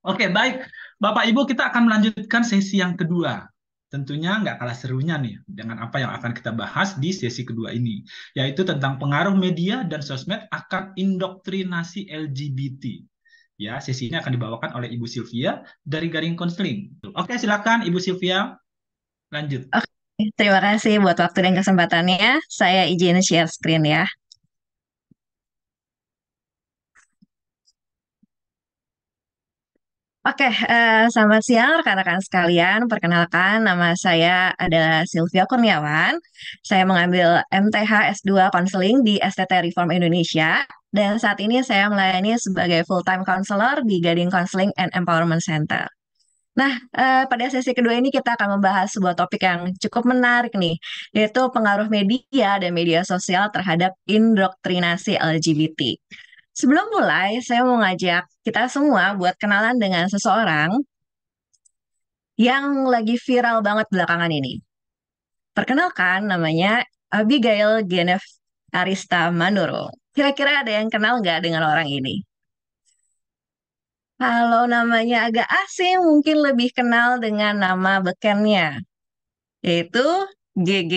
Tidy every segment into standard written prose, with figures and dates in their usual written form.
Oke, baik. Bapak Ibu, kita akan melanjutkan sesi yang kedua. Tentunya nggak kalah serunya nih dengan apa yang akan kita bahas di sesi kedua ini, yaitu tentang pengaruh media dan sosmed akan indoktrinasi LGBT. Ya, sesi ini akan dibawakan oleh Ibu Sylvia dari Garing Konseling. Oke, silakan Ibu Sylvia, lanjut. Oke, terima kasih buat waktu dan kesempatannya. Saya izin share screen ya. Oke, selamat siang rekan-rekan sekalian. Perkenalkan, nama saya adalah Sylvia Kurniawan. Saya mengambil MTH S2 Counseling di STT Reform Indonesia. Dan saat ini saya melayani sebagai full-time counselor di Gading Counseling and Empowerment Center. Nah, pada sesi kedua ini kita akan membahas sebuah topik yang cukup menarik nih, yaitu pengaruh media dan media sosial terhadap indoktrinasi LGBT. Sebelum mulai, saya mau ngajak kita semua buat kenalan dengan seseorang yang lagi viral banget belakangan ini. Perkenalkan, namanya Abigail Genef Arista Manuro. Kira-kira ada yang kenal nggak dengan orang ini? Kalau namanya agak asing, mungkin lebih kenal dengan nama bekennya, yaitu GG.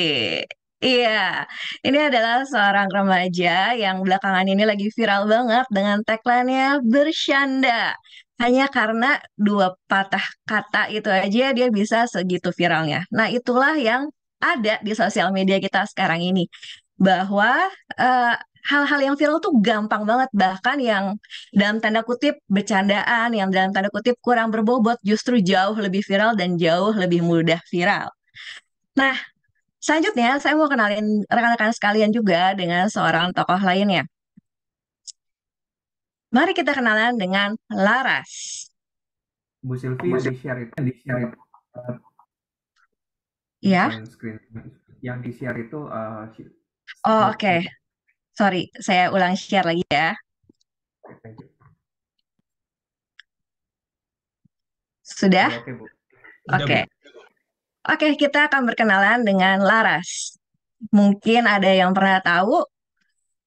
Iya, ini adalah seorang remaja yang belakangan ini lagi viral banget dengan tagline-nya bercanda. Hanya karena dua patah kata itu aja dia bisa segitu viralnya. Nah, itulah yang ada di sosial media kita sekarang ini. Bahwa eh, hal-hal yang viral tuh gampang banget. Bahkan yang dalam tanda kutip bercandaan, yang dalam tanda kutip kurang berbobot justru jauh lebih viral dan jauh lebih mudah viral. Nah, selanjutnya saya mau kenalin rekan-rekan sekalian juga dengan seorang tokoh lainnya. Mari kita kenalan dengan Laras. Bu Sylvie yang di-share itu Ya, bukan screen yang di-share itu oh slide oke. Sorry, saya ulang share lagi ya. thank you. Sudah? Udah oke Bu. Udah, Bu. Oke. Oke, kita akan berkenalan dengan Laras. Mungkin ada yang pernah tahu,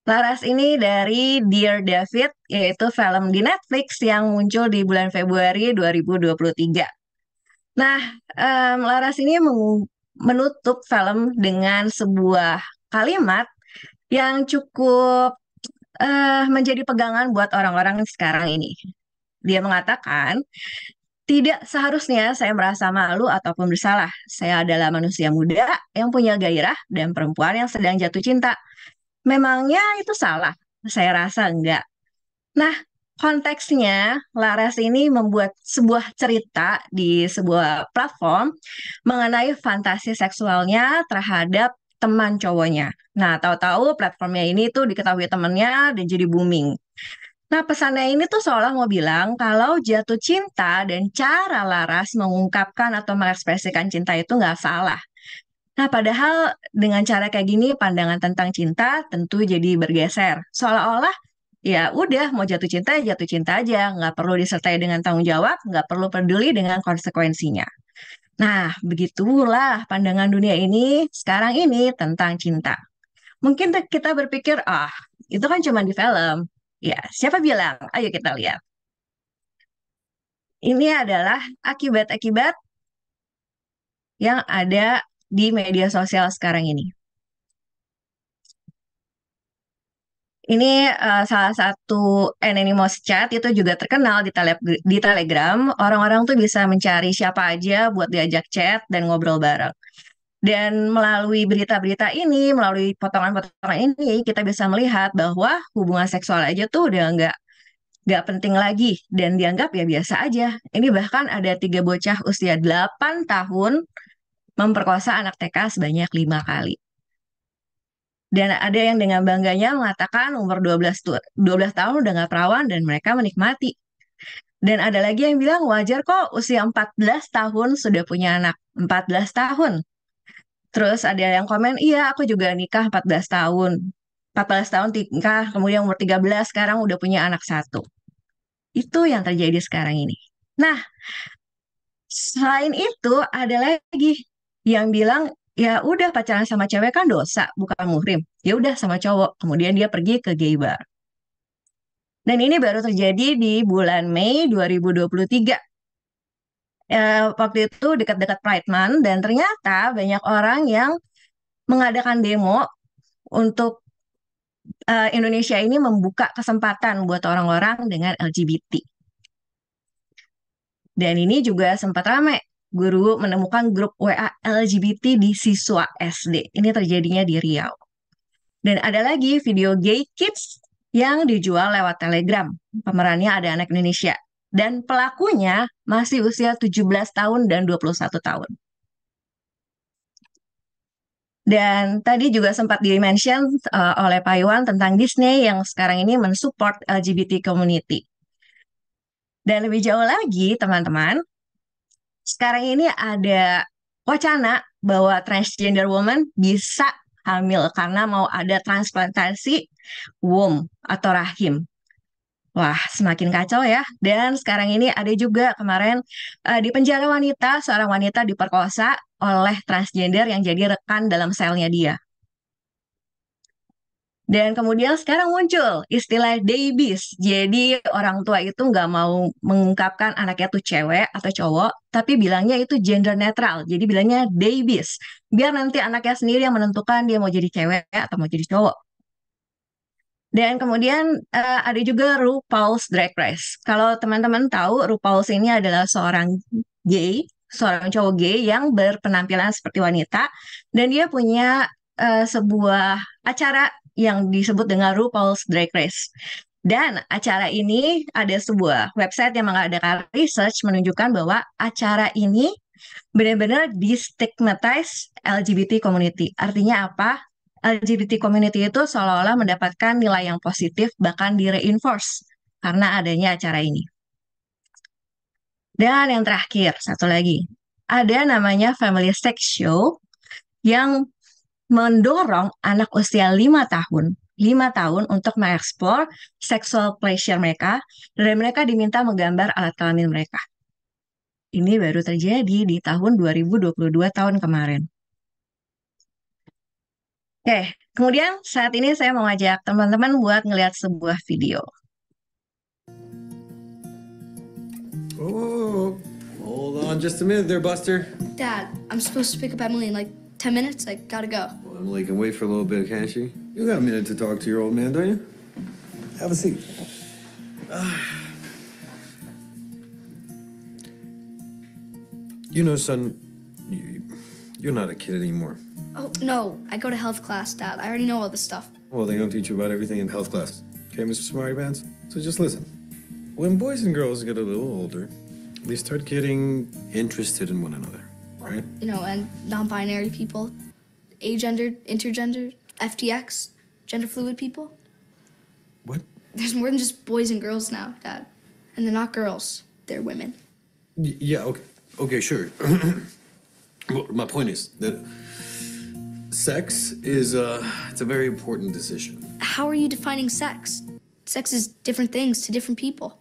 Laras ini dari Dear David, yaitu film di Netflix yang muncul di bulan Februari 2023. Nah, Laras ini menutup film dengan sebuah kalimat yang cukup menjadi pegangan buat orang-orang sekarang ini. Dia mengatakan, tidak seharusnya saya merasa malu ataupun bersalah. Saya adalah manusia muda yang punya gairah dan perempuan yang sedang jatuh cinta. Memangnya itu salah? Saya rasa enggak. Nah, konteksnya Laras ini membuat sebuah cerita di sebuah platform mengenai fantasi seksualnya terhadap teman cowoknya. Nah, tahu-tahu platformnya ini tuh diketahui temannya dan jadi booming. Nah, pesannya ini tuh seolah mau bilang kalau jatuh cinta dan cara Laras mengungkapkan atau mengekspresikan cinta itu nggak salah. Nah, padahal dengan cara kayak gini, pandangan tentang cinta tentu jadi bergeser. Seolah-olah ya udah mau jatuh cinta aja, nggak perlu disertai dengan tanggung jawab, nggak perlu peduli dengan konsekuensinya. Nah, begitulah pandangan dunia ini sekarang ini tentang cinta. Mungkin kita berpikir, ah, itu kan cuma di film. Ya, siapa bilang? Ayo kita lihat. Ini adalah akibat-akibat yang ada di media sosial sekarang ini. Ini salah satu anonymous chat itu juga terkenal di Telegram. Orang-orang tuh bisa mencari siapa aja buat diajak chat dan ngobrol bareng. Dan melalui berita-berita ini, melalui potongan-potongan ini, kita bisa melihat bahwa hubungan seksual aja tuh udah nggak penting lagi dan dianggap ya biasa aja. Ini bahkan ada tiga bocah usia 8 tahun memperkosa anak TK sebanyak 5 kali. Dan ada yang dengan bangganya mengatakan umur 12 tahun udah nggak perawan dan mereka menikmati. Dan ada lagi yang bilang wajar kok usia 14 tahun sudah punya anak. 14 tahun. Terus ada yang komen, iya aku juga nikah 14 tahun. 14 tahun nikah, kemudian umur 13 sekarang udah punya anak satu. Itu yang terjadi sekarang ini. Nah, selain itu ada lagi yang bilang ya udah pacaran sama cewek kan dosa, bukan muhrim. Ya udah sama cowok. Kemudian dia pergi ke gay bar. Dan ini baru terjadi di bulan Mei 2023. Waktu itu dekat-dekat Pride Month, dan ternyata banyak orang yang mengadakan demo untuk Indonesia ini membuka kesempatan buat orang-orang dengan LGBT. Dan ini juga sempat ramai. Guru menemukan grup WA LGBT di siswa SD. Ini terjadinya di Riau. Dan ada lagi video gay kids yang dijual lewat Telegram. Pemerannya ada anak Indonesia. Dan pelakunya masih usia 17 tahun dan 21 tahun. Dan tadi juga sempat di-mention oleh Pak Iwan tentang Disney yang sekarang ini mensupport LGBT community. Dan lebih jauh lagi, teman-teman, sekarang ini ada wacana bahwa transgender woman bisa hamil karena mau ada transplantasi womb atau rahim. Wah, semakin kacau ya. Dan sekarang ini ada juga kemarin di penjara wanita, seorang wanita diperkosa oleh transgender yang jadi rekan dalam selnya dia. Dan kemudian sekarang muncul istilah babies. Jadi orang tua itu nggak mau mengungkapkan anaknya tuh cewek atau cowok, tapi bilangnya itu gender netral. Jadi bilangnya babies. Biar nanti anaknya sendiri yang menentukan dia mau jadi cewek atau mau jadi cowok. Dan kemudian ada juga RuPaul's Drag Race. Kalau teman-teman tahu, RuPaul's ini adalah seorang gay, seorang cowok gay yang berpenampilan seperti wanita. Dan dia punya sebuah acara yang disebut dengan RuPaul's Drag Race. Dan acara ini ada sebuah website yang mengadakan research menunjukkan bahwa acara ini benar-benar di-stigmatize LGBT community. Artinya apa? LGBT community itu seolah-olah mendapatkan nilai yang positif, bahkan di-reinforce karena adanya acara ini. Dan yang terakhir, satu lagi. Ada namanya Family Sex Show yang mendorong anak usia 5 tahun untuk mengeksplor sexual pleasure mereka, dan mereka diminta menggambar alat kelamin mereka. Ini baru terjadi di tahun 2022 tahun kemarin. Oke, kemudian saat ini saya mau ngajak teman-teman buat ngelihat sebuah video. Oh, hold on just a minute there, Buster. Dad, I'm supposed to pick up Emily in like 10 minutes. I gotta go. Well, Emily can wait for a little bit, can't she? You got a minute to talk to your old man, don't you? Have a seat. You know, son, you're not a kid anymore. Oh, no. I go to health class, Dad. I already know all this stuff. Well, they don't teach you about everything in health class. Okay, Mr. Smarty Pants? So just listen. When boys and girls get a little older, they start getting interested in one another, right? You know, and non-binary people, agendered, intergendered, FTX, gender-fluid people. What? There's more than just boys and girls now, Dad. And they're not girls. They're women. Yeah, okay. Okay, sure. Well, my point is that sex is it's a very important decision. How are you defining sex? Sex is different things to different people.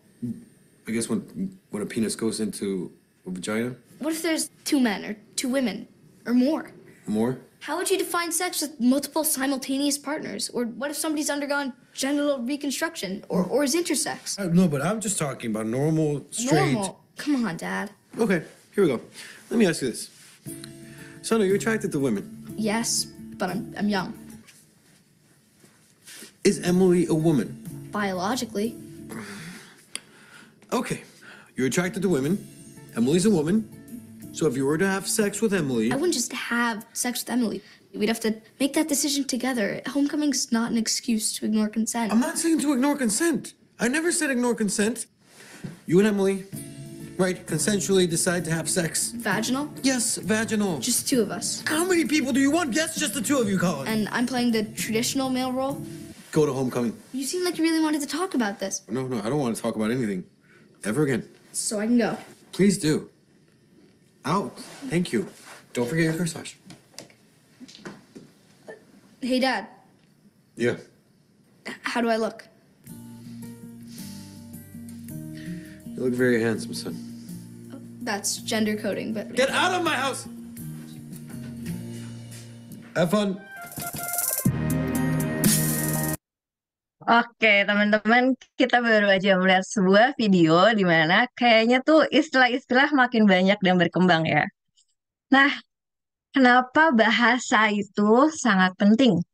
I guess when a penis goes into a vagina. What if there's 2 men or 2 women or more? More? How would you define sex with multiple simultaneous partners? Or what if somebody's undergone genital reconstruction or is intersex? No, but I'm just talking about normal, straight. Normal. Come on, Dad. Okay, here we go. Let me ask you this. Son, are you attracted to women? Yes, but I'm young. Is Emily a woman? Biologically. Okay, you're attracted to women. Emily's a woman. So if you were to have sex with Emily... I wouldn't just have sex with Emily. We'd have to make that decision together. Homecoming's not an excuse to ignore consent. I'm not saying to ignore consent. I never said ignore consent. You and Emily, right, consensually decide to have sex. Vaginal? Yes, vaginal. Just 2 of us. How many people do you want? Yes, just the 2 of you, Colin. And I'm playing the traditional male role. Go to homecoming. You seem like you really wanted to talk about this. No, I don't want to talk about anything. Ever again. So I can go. Please do. Out. Thank you. Don't forget your corsage. Hey, Dad. Yeah. How do I look? You look very handsome, son. That's gender coding, but... Get out of my house! Have fun. Oke, teman-teman, kita baru aja melihat sebuah video di mana kayaknya tuh istilah-istilah makin banyak dan berkembang ya. Nah, kenapa bahasa itu sangat penting?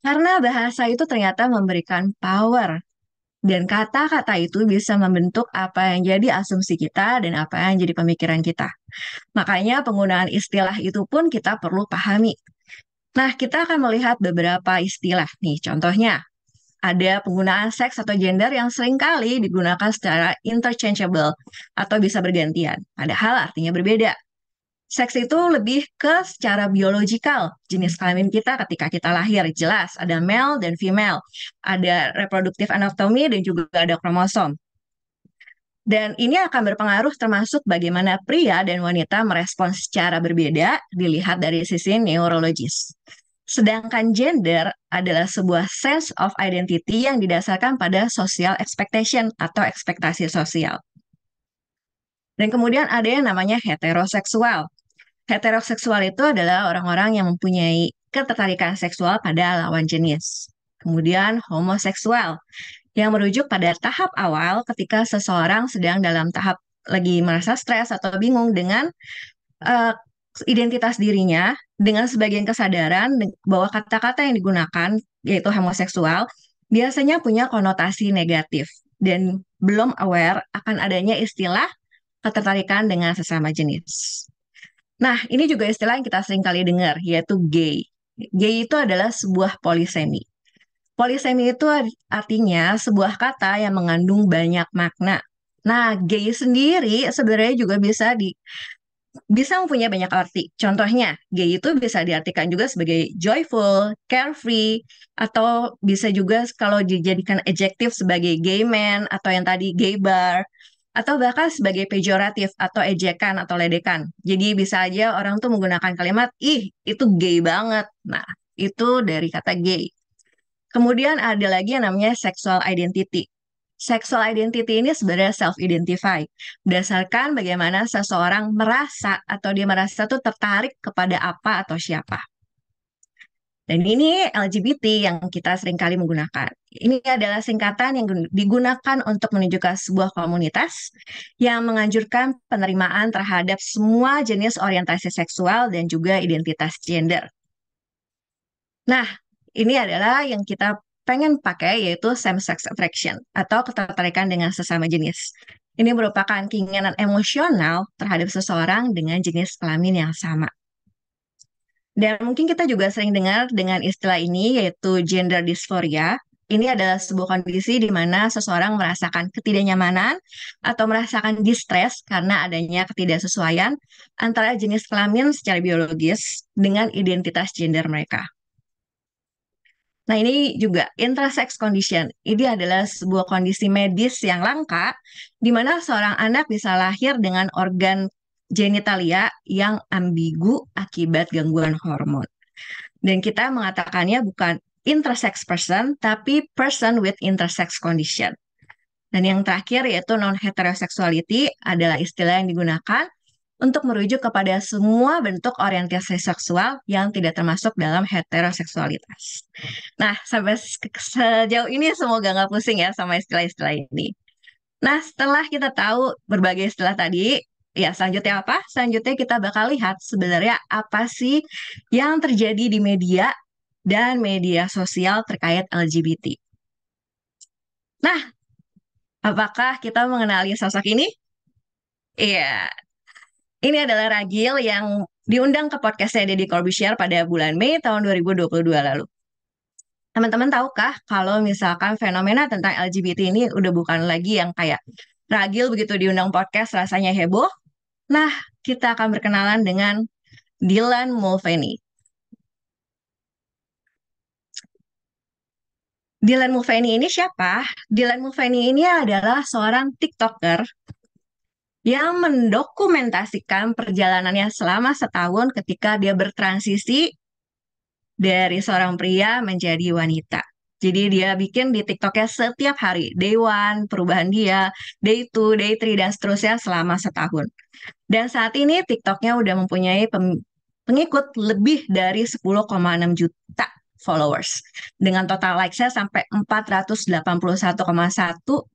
Karena bahasa itu ternyata memberikan power. Dan kata-kata itu bisa membentuk apa yang jadi asumsi kita dan apa yang jadi pemikiran kita. Makanya penggunaan istilah itu pun kita perlu pahami. Nah, kita akan melihat beberapa istilah nih. Contohnya, ada penggunaan seks atau gender yang seringkali digunakan secara interchangeable atau bisa bergantian. Padahal artinya berbeda. Seks itu lebih ke secara biologikal, jenis kelamin kita ketika kita lahir. Jelas, ada male dan female. Ada reproduktif anatomi dan juga ada kromosom. Dan ini akan berpengaruh termasuk bagaimana pria dan wanita merespons secara berbeda dilihat dari sisi neurologis. Sedangkan gender adalah sebuah sense of identity yang didasarkan pada social expectation atau ekspektasi sosial. Dan kemudian ada yang namanya heteroseksual. Heteroseksual itu adalah orang-orang yang mempunyai ketertarikan seksual pada lawan jenis. Kemudian homoseksual, yang merujuk pada tahap awal ketika seseorang sedang dalam tahap lagi merasa stres atau bingung dengan uh, identitas dirinya, dengan sebagian kesadaran bahwa kata-kata yang digunakan, yaitu homoseksual, biasanya punya konotasi negatif dan belum aware akan adanya istilah ketertarikan dengan sesama jenis. Nah, ini juga istilah yang kita sering kali dengar, yaitu gay. Gay itu adalah sebuah polisemi. Polisemi itu artinya sebuah kata yang mengandung banyak makna. Nah, gay sendiri sebenarnya juga bisa mempunyai banyak arti. Contohnya, gay itu bisa diartikan juga sebagai joyful, carefree, atau bisa juga kalau dijadikan adjektif sebagai gay man, atau yang tadi gay bar, atau bahkan sebagai pejoratif atau ejekan atau ledekan. Jadi bisa aja orang tuh menggunakan kalimat, ih itu gay banget. Nah, itu dari kata gay. Kemudian ada lagi yang namanya sexual identity. Sexual identity ini sebenarnya self-identify, berdasarkan bagaimana seseorang merasa atau dia merasa tuh tertarik kepada apa atau siapa. Dan ini LGBT yang kita seringkali menggunakan. Ini adalah singkatan yang digunakan untuk menunjukkan sebuah komunitas yang menganjurkan penerimaan terhadap semua jenis orientasi seksual dan juga identitas gender. Nah, ini adalah yang kita pengen pakai, yaitu same-sex attraction atau ketertarikan dengan sesama jenis. Ini merupakan keinginan emosional terhadap seseorang dengan jenis kelamin yang sama. Dan mungkin kita juga sering dengar dengan istilah ini, yaitu gender dysphoria. Ini adalah sebuah kondisi di mana seseorang merasakan ketidaknyamanan atau merasakan distress karena adanya ketidaksesuaian antara jenis kelamin secara biologis dengan identitas gender mereka. Nah, ini juga intersex condition. Ini adalah sebuah kondisi medis yang langka di mana seorang anak bisa lahir dengan organ genitalia yang ambigu akibat gangguan hormon. Dan kita mengatakannya bukan intersex person, tapi person with intersex condition. Dan yang terakhir yaitu non-heterosexuality adalah istilah yang digunakan untuk merujuk kepada semua bentuk orientasi seksual yang tidak termasuk dalam heteroseksualitas. Nah, sampai sejauh ini semoga nggak pusing ya sama istilah-istilah ini. Nah, setelah kita tahu berbagai istilah tadi, ya selanjutnya apa? Selanjutnya kita bakal lihat sebenarnya apa sih yang terjadi di media dan media sosial terkait LGBT. Nah, apakah kita mengenali sosok ini? Iya, ini adalah Ragil yang diundang ke podcastnya Deddy Corbuzier pada bulan Mei tahun 2022 lalu. Teman-teman tahukah kalau misalkan fenomena tentang LGBT ini udah bukan lagi yang kayak Ragil begitu diundang podcast rasanya heboh? Nah, kita akan berkenalan dengan Dylan Mulvaney. Dylan Mulvaney ini siapa? Dylan Mulvaney ini adalah seorang TikToker yang mendokumentasikan perjalanannya selama setahun ketika dia bertransisi dari seorang pria menjadi wanita. Jadi dia bikin di TikToknya setiap hari, day one, perubahan dia, day two, day three, dan seterusnya selama setahun. Dan saat ini TikToknya udah mempunyai pengikut lebih dari 10,6 juta. followers. Dengan total likes-nya sampai 481,1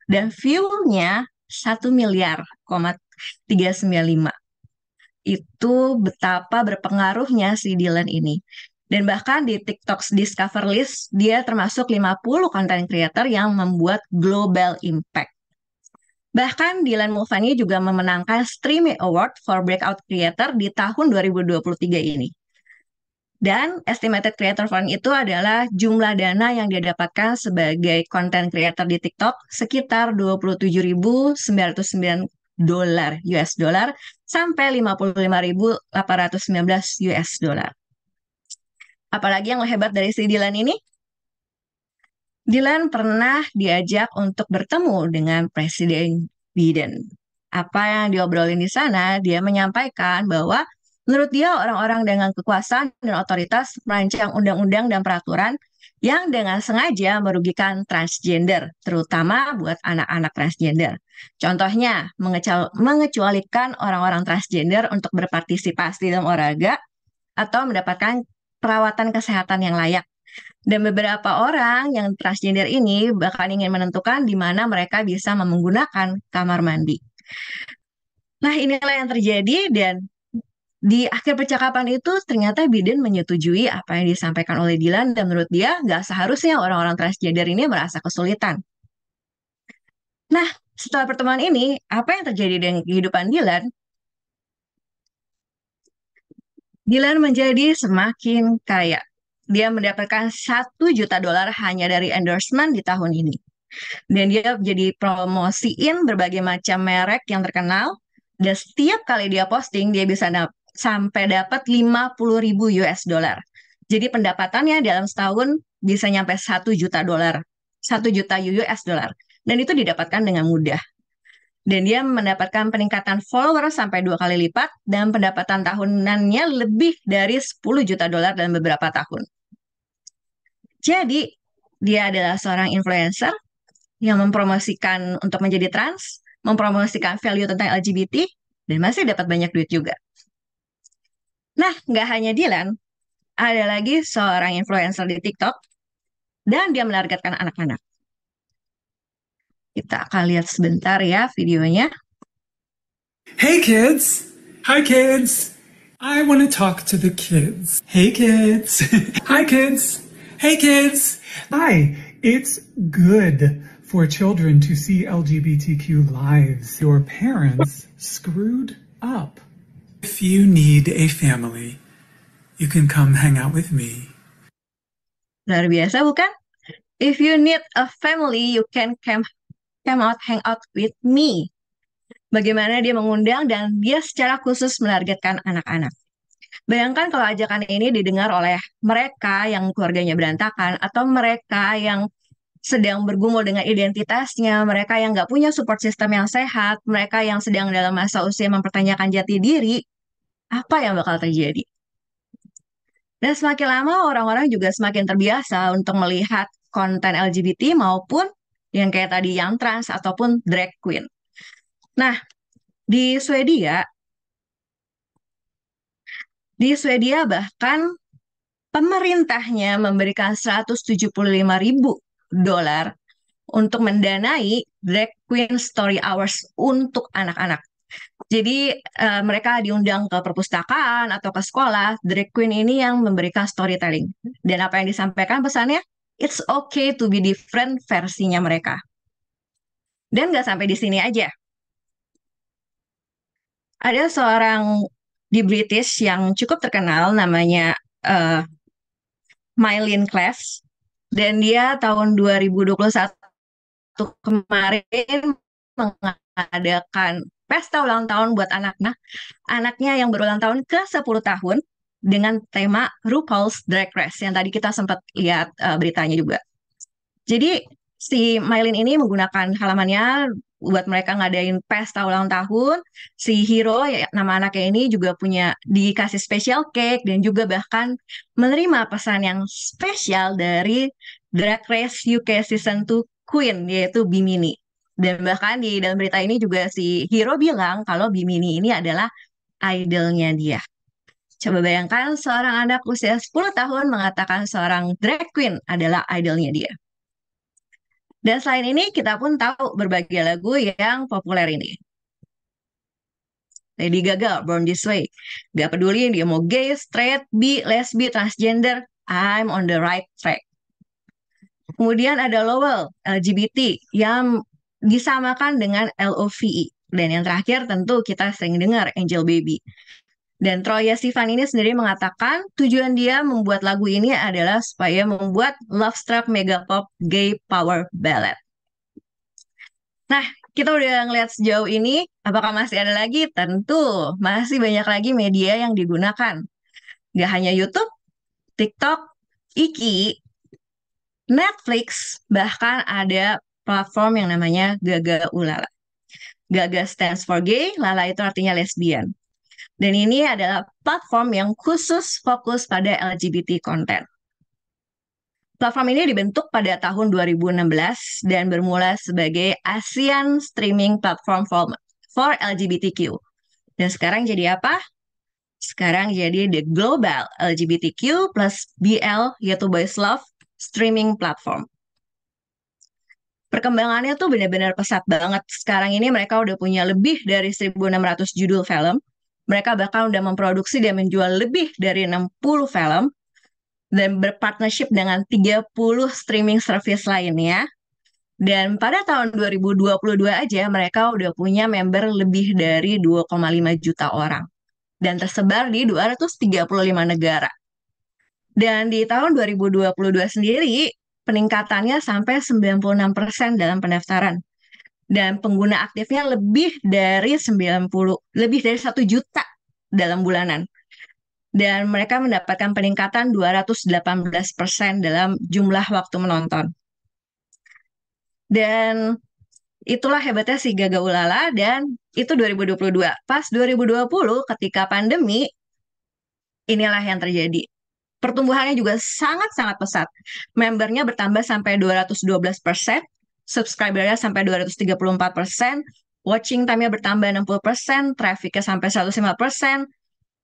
dan view-nya 1 miliar,395. Itu betapa berpengaruhnya si Dylan ini. Dan bahkan di TikTok's Discover List, dia termasuk 50 content creator yang membuat global impact. Bahkan Dylan Mulvaney juga memenangkan Streamy Award for Breakout Creator di tahun 2023 ini. Dan estimated creator fund itu adalah jumlah dana yang dia dapatkan sebagai content creator di TikTok sekitar $27.909 US dollar sampai $55.819 US dollar. Apalagi yang hebat dari si Dylan ini? Dylan pernah diajak untuk bertemu dengan Presiden Biden. Apa yang diobrolin di sana, dia menyampaikan bahwa menurut dia orang-orang dengan kekuasaan dan otoritas merancang undang-undang dan peraturan yang dengan sengaja merugikan transgender, terutama buat anak-anak transgender. Contohnya, mengecualikan orang-orang transgender untuk berpartisipasi dalam olahraga atau mendapatkan perawatan kesehatan yang layak. Dan beberapa orang yang transgender ini bahkan ingin menentukan di mana mereka bisa menggunakan kamar mandi. Nah, inilah yang terjadi dan di akhir percakapan itu ternyata Biden menyetujui apa yang disampaikan oleh Dylan dan menurut dia nggak seharusnya orang-orang transgender ini merasa kesulitan. Nah, setelah pertemuan ini, apa yang terjadi dengan kehidupan Dylan? Dylan menjadi semakin kaya. Dia mendapatkan $1 juta hanya dari endorsement di tahun ini. Dan dia jadi promosiin berbagai macam merek yang terkenal. Dan setiap kali dia posting, dia bisa sampai dapat $50.000 US dollar. Jadi pendapatannya dalam setahun bisa nyampe $1 juta, 1 juta US dollar. Dan itu didapatkan dengan mudah. Dan dia mendapatkan peningkatan follower sampai 2 kali lipat dan pendapatan tahunannya lebih dari $10 juta dalam beberapa tahun. Jadi, dia adalah seorang influencer yang mempromosikan untuk menjadi trans, mempromosikan value tentang LGBT, dan masih dapat banyak duit juga. Nah, nggak hanya Dylan, ada lagi seorang influencer di TikTok, dan dia menargetkan anak-anak. Kita akan lihat sebentar ya videonya. Hey kids! Hi kids! I want to talk to the kids. Hey kids! Hi kids! Hey kids! Hi! It's good for children to see LGBTQ lives. Your parents screwed up. If you need a family, you can come hang out with me. Luar biasa bukan? If you need a family, you can come out, hang out with me. Bagaimana dia mengundang dan dia secara khusus menargetkan anak-anak. Bayangkan kalau ajakan ini didengar oleh mereka yang keluarganya berantakan atau mereka yang sedang bergumul dengan identitasnya, mereka yang nggak punya support system yang sehat, mereka yang sedang dalam masa usia mempertanyakan jati diri, apa yang bakal terjadi? Dan semakin lama orang-orang juga semakin terbiasa untuk melihat konten LGBT maupun yang kayak tadi yang trans ataupun drag queen. Nah, di Swedia bahkan pemerintahnya memberikan $175.000 untuk mendanai drag queen story hours untuk anak-anak. Jadi mereka diundang ke perpustakaan atau ke sekolah, drag queen ini yang memberikan storytelling. Dan apa yang disampaikan pesannya? It's okay to be different versinya mereka. Dan nggak sampai di sini aja. Ada seorang di British yang cukup terkenal namanya Mylene Class. Dan dia tahun 2021 kemarin mengadakan pesta ulang tahun buat anaknya yang berulang tahun ke-10 tahun dengan tema RuPaul's Drag Race yang tadi kita sempat lihat beritanya juga. Jadi si Mylene ini menggunakan halamannya buat mereka ngadain pesta ulang tahun. Si Hero, ya, nama anaknya ini juga dikasih special cake dan juga bahkan menerima pesan yang spesial dari Drag Race UK Season 2 Queen, yaitu Bimini. Dan bahkan di dalam berita ini juga si Hero bilang kalau Bimini ini adalah idolnya dia. Coba bayangkan seorang anak usia 10 tahun mengatakan seorang drag queen adalah idolnya dia. Dan selain ini, kita pun tahu berbagai lagu yang populer ini. Lady Gaga, Born This Way. Gak peduli dia mau gay, straight, bi, lesbi, transgender, I'm on the right track. Kemudian ada Lowell, LGBT, yang disamakan dengan LOVE. Dan yang terakhir tentu kita sering dengar Angel Baby. Dan Troye Sivan ini sendiri mengatakan tujuan dia membuat lagu ini adalah supaya membuat love struck megapop gay power ballad. Nah, kita udah ngeliat sejauh ini, apakah masih ada lagi? Tentu, masih banyak lagi media yang digunakan. Gak hanya YouTube, TikTok, Iki, Netflix, bahkan ada platform yang namanya Gaga Ulala. Gaga stands for gay, Lala itu artinya lesbian. Dan ini adalah platform yang khusus fokus pada LGBT content. Platform ini dibentuk pada tahun 2016 dan bermula sebagai ASEAN Streaming Platform for LGBTQ. Dan sekarang jadi apa? Sekarang jadi the Global LGBTQ plus BL, yaitu Boys Love Streaming Platform. Perkembangannya tuh benar-benar pesat banget. Sekarang ini mereka udah punya lebih dari 1.600 judul film. Mereka bahkan udah memproduksi dan menjual lebih dari 60 film dan berpartnership dengan 30 streaming service lainnya. Dan pada tahun 2022 aja mereka udah punya member lebih dari 2,5 juta orang. Dan tersebar di 235 negara. Dan di tahun 2022 sendiri, peningkatannya sampai 96% dalam pendaftaran. Dan pengguna aktifnya lebih dari 1 juta dalam bulanan. Dan mereka mendapatkan peningkatan 218% dalam jumlah waktu menonton. Dan itulah hebatnya si Gaga Ulala, dan itu 2022. Pas 2020 ketika pandemi, inilah yang terjadi. Pertumbuhannya juga sangat-sangat pesat. Membernya bertambah sampai 212%, subscribernya sampai 234%, watching time-nya bertambah 60%, traffic-nya sampai 105%,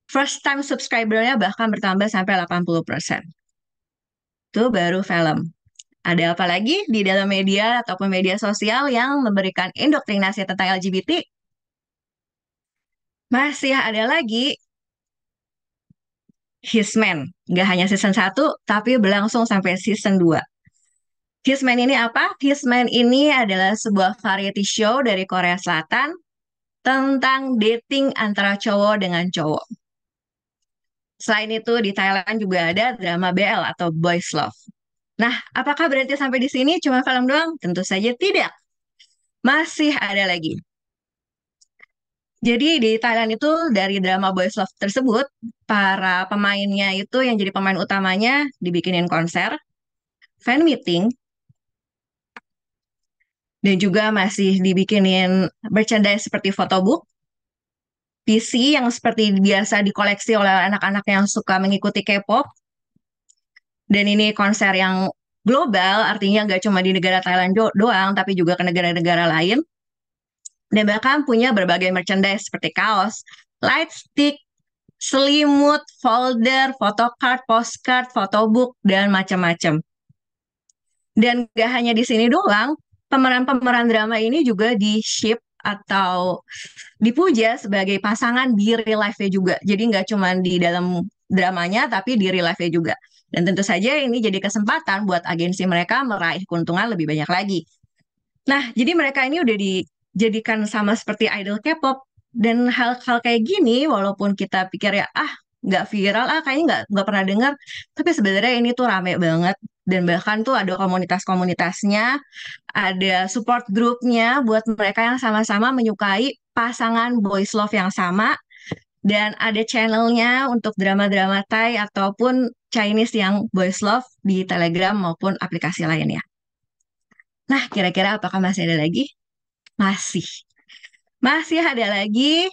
first time subscribernya bahkan bertambah sampai 80%. Itu baru film. Ada apa lagi di dalam media ataupun media sosial yang memberikan indoktrinasi tentang LGBT? Masih ada lagi Hisman. Nggak hanya season 1, tapi berlangsung sampai season 2. Hisman ini apa? Hisman ini adalah sebuah variety show dari Korea Selatan tentang dating antara cowok dengan cowok. Selain itu, di Thailand juga ada drama BL atau Boys Love. Nah, apakah berarti sampai di sini cuma film doang? Tentu saja tidak. Masih ada lagi. Jadi di Thailand itu dari drama Boys Love tersebut, para pemainnya itu yang jadi pemain utamanya dibikinin konser, fan meeting, dan juga masih dibikinin merchandise seperti photobook, PC yang seperti biasa dikoleksi oleh anak-anak yang suka mengikuti K-pop. Dan ini konser yang global, artinya nggak cuma di negara Thailand doang, tapi juga ke negara-negara lain. Dan bahkan punya berbagai merchandise seperti kaos, light stick, selimut, folder, photocard, postcard, photobook, dan macam-macam. Dan gak hanya di sini doang, pemeran-pemeran drama ini juga di-ship atau dipuja sebagai pasangan di real life-nya juga. Jadi nggak cuma di dalam dramanya, tapi di real life-nya juga. Dan tentu saja ini jadi kesempatan buat agensi mereka meraih keuntungan lebih banyak lagi. Nah, jadi mereka ini udah dijadikan sama seperti idol K-pop. Dan hal-hal kayak gini, walaupun kita pikir ya, nggak viral, kayaknya nggak pernah dengar. Tapi sebenarnya ini tuh rame banget. Dan bahkan tuh ada komunitas-komunitasnya, ada support grupnya buat mereka yang sama-sama menyukai pasangan boys love yang sama. Dan ada channelnya untuk drama-drama Thai ataupun Chinese yang boys love di Telegram maupun aplikasi lainnya. Nah, kira-kira apakah masih ada lagi? Masih. Masih ada lagi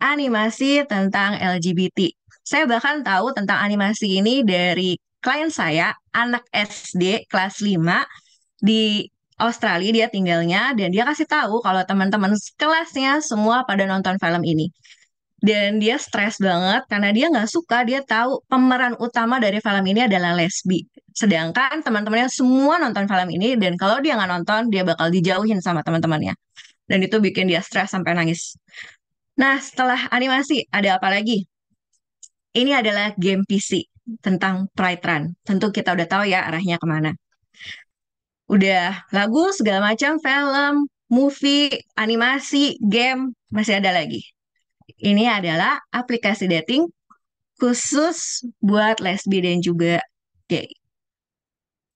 animasi tentang LGBT. Saya bahkan tahu tentang animasi ini dari klien saya, anak SD kelas 5 di Australia dia tinggalnya, dan dia kasih tahu kalau teman-teman kelasnya semua pada nonton film ini. Dan dia stres banget karena dia nggak suka, dia tahu pemeran utama dari film ini adalah lesbi. Sedangkan teman-temannya semua nonton film ini, dan kalau dia nggak nonton, dia bakal dijauhin sama teman-temannya. Dan itu bikin dia stres sampai nangis. Nah, setelah animasi, ada apa lagi? Ini adalah game PC tentang Pride Run. Tentu kita udah tahu ya arahnya kemana. Udah lagu, segala macam, film, movie, animasi, game, masih ada lagi. Ini adalah aplikasi dating khusus buat lesbi dan juga gay.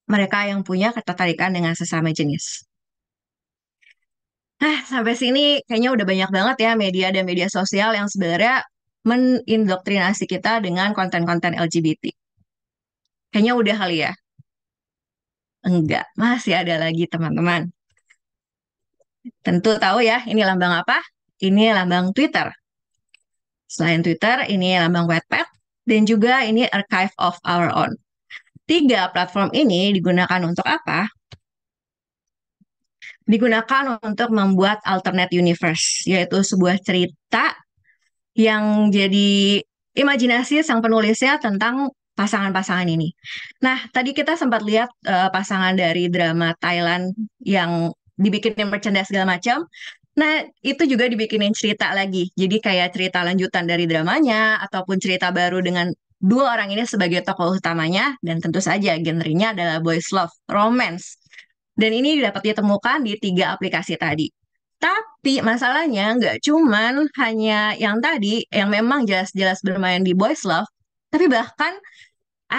Mereka yang punya ketertarikan dengan sesama jenis. Nah, sampai sini kayaknya udah banyak banget ya media dan media sosial yang sebenarnya mengindoktrinasi kita dengan konten-konten LGBT. Kayaknya udah kali ya? Enggak, masih ada lagi teman-teman. Tentu tahu ya, ini lambang apa? Ini lambang Twitter. Selain Twitter, ini lambang Wattpad, dan juga ini Archive of Our Own. 3 platform ini digunakan untuk apa? Digunakan untuk membuat alternate universe, yaitu sebuah cerita yang jadi imajinasi sang penulisnya tentang pasangan-pasangan ini. Nah, tadi kita sempat lihat pasangan dari drama Thailand yang dibikinin merchandise segala macam. Nah, itu juga dibikinin cerita lagi. Jadi kayak cerita lanjutan dari dramanya, ataupun cerita baru dengan 2 orang ini sebagai tokoh utamanya, dan tentu saja genrenya adalah boys love, romance. Dan ini dapat ditemukan di 3 aplikasi tadi. Tapi masalahnya nggak cuman hanya yang tadi, yang memang jelas-jelas bermain di boys love, tapi bahkan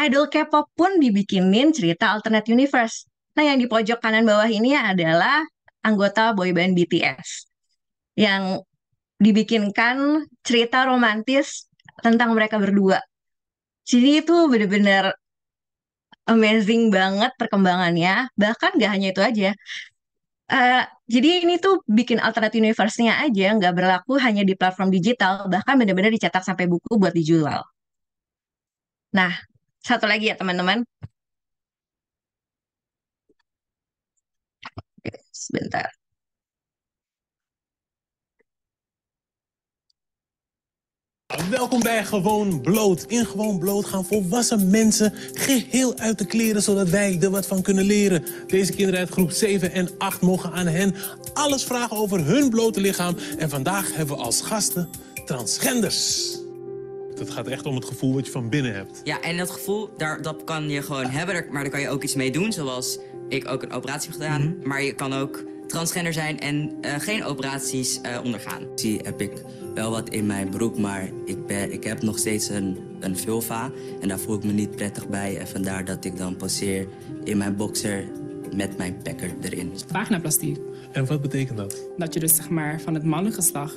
idol K-pop pun dibikinin cerita alternate universe. Nah, yang di pojok kanan bawah ini adalah anggota boyband BTS yang dibikinkan cerita romantis tentang mereka berdua. Jadi itu bener-bener amazing banget perkembangannya. Bahkan nggak hanya itu aja. Jadi ini tuh bikin alternate universe-nya aja nggak berlaku hanya di platform digital, bahkan benar-benar dicetak sampai buku buat dijual. Nah, satu lagi ya teman-teman. Oke, sebentar. Welkom bij Gewoon Bloot. In Gewoon Bloot gaan volwassen mensen geheel uit de kleren, zodat wij er wat van kunnen leren. Deze kinderen uit groep 7 en 8 mogen aan hen alles vragen over hun blote lichaam. En vandaag hebben we als gasten transgenders. Het gaat echt om het gevoel wat je van binnen hebt. Ja, en dat gevoel, dat kan je gewoon hebben, maar daar kan je ook iets mee doen. Zoals ik ook een operatie heb gedaan. Maar je kan ook transgender zijn en geen operaties ondergaan. Zie heb ik wel wat in mijn broek, maar ik heb nog steeds een vulva. En daar voel ik me niet prettig bij. En vandaar dat ik dan poseer in mijn boxer met mijn pekker erin. Vaginaplastie. En wat betekent dat? Dat je dus zeg maar van het mannelijke geslacht,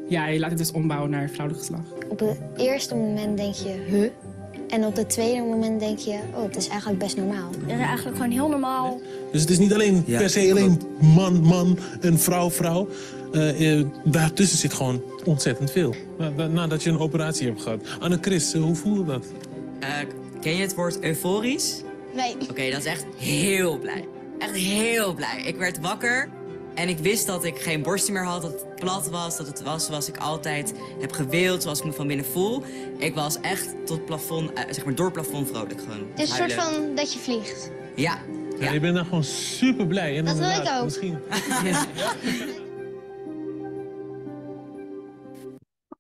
je laat het dus ombouwen naar het vrouwelijk geslacht. Op het eerste moment denk je, huh? En op het tweede moment denk je, oh, het is eigenlijk best normaal. Het is eigenlijk gewoon heel normaal. Dus het is niet alleen per se alleen man en vrouw. Daartussen zit gewoon ontzettend veel. Nadat je een operatie hebt gehad. Anne-Chris, hoe voelde dat? Ken je het woord euforisch? Nee. Oké, dat is echt heel blij. Echt heel blij. Ik werd wakker en ik wist dat ik geen borsten meer had, dat het plat was, dat het was zoals ik altijd heb gewild, zoals ik me van binnen voel. Ik was echt tot plafond, zeg maar door het plafond vrolijk gewoon. Het is een soort van dat je vliegt. Ja. Ja, je bent dan gewoon super blij. En Dat wil ik ook. Misschien.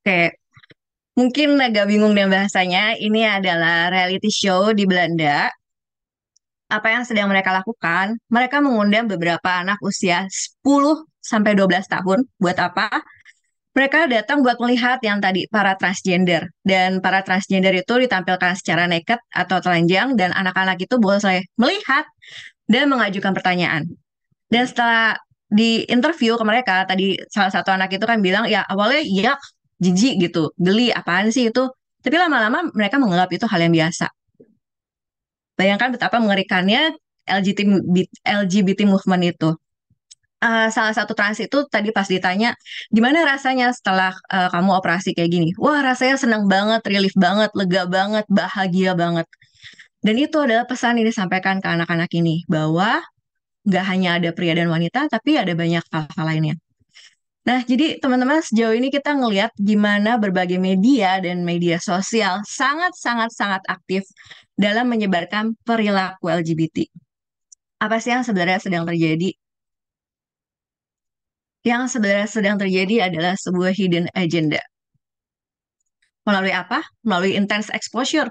Oke, mungkin agak bingung dengan bahasanya. Ini adalah reality show di Belanda. Apa yang sedang mereka lakukan? Mereka mengundang beberapa anak usia 10 sampai 12 tahun. Buat apa? Mereka datang buat melihat yang tadi, para transgender. Dan para transgender itu ditampilkan secara naked atau telanjang, dan anak-anak itu boleh melihat dan mengajukan pertanyaan. Dan setelah di interview ke mereka, tadi salah satu anak itu kan bilang, ya awalnya iya, jijik gitu, geli, apaan sih itu. Tapi lama-lama mereka menganggap itu hal yang biasa. Bayangkan betapa mengerikannya LGBT movement itu. Salah satu trans itu tadi pas ditanya, gimana rasanya setelah kamu operasi kayak gini? Wah, rasanya senang banget, relief banget, lega banget, bahagia banget. Dan itu adalah pesan yang disampaikan ke anak-anak ini, bahwa nggak hanya ada pria dan wanita, tapi ada banyak hal-hal lainnya. Nah, jadi teman-teman sejauh ini kita ngelihat gimana berbagai media dan media sosial sangat aktif dalam menyebarkan perilaku LGBT. Apa sih yang sebenarnya sedang terjadi? Yang sebenarnya sedang terjadi adalah sebuah hidden agenda. Melalui apa? Melalui intense exposure.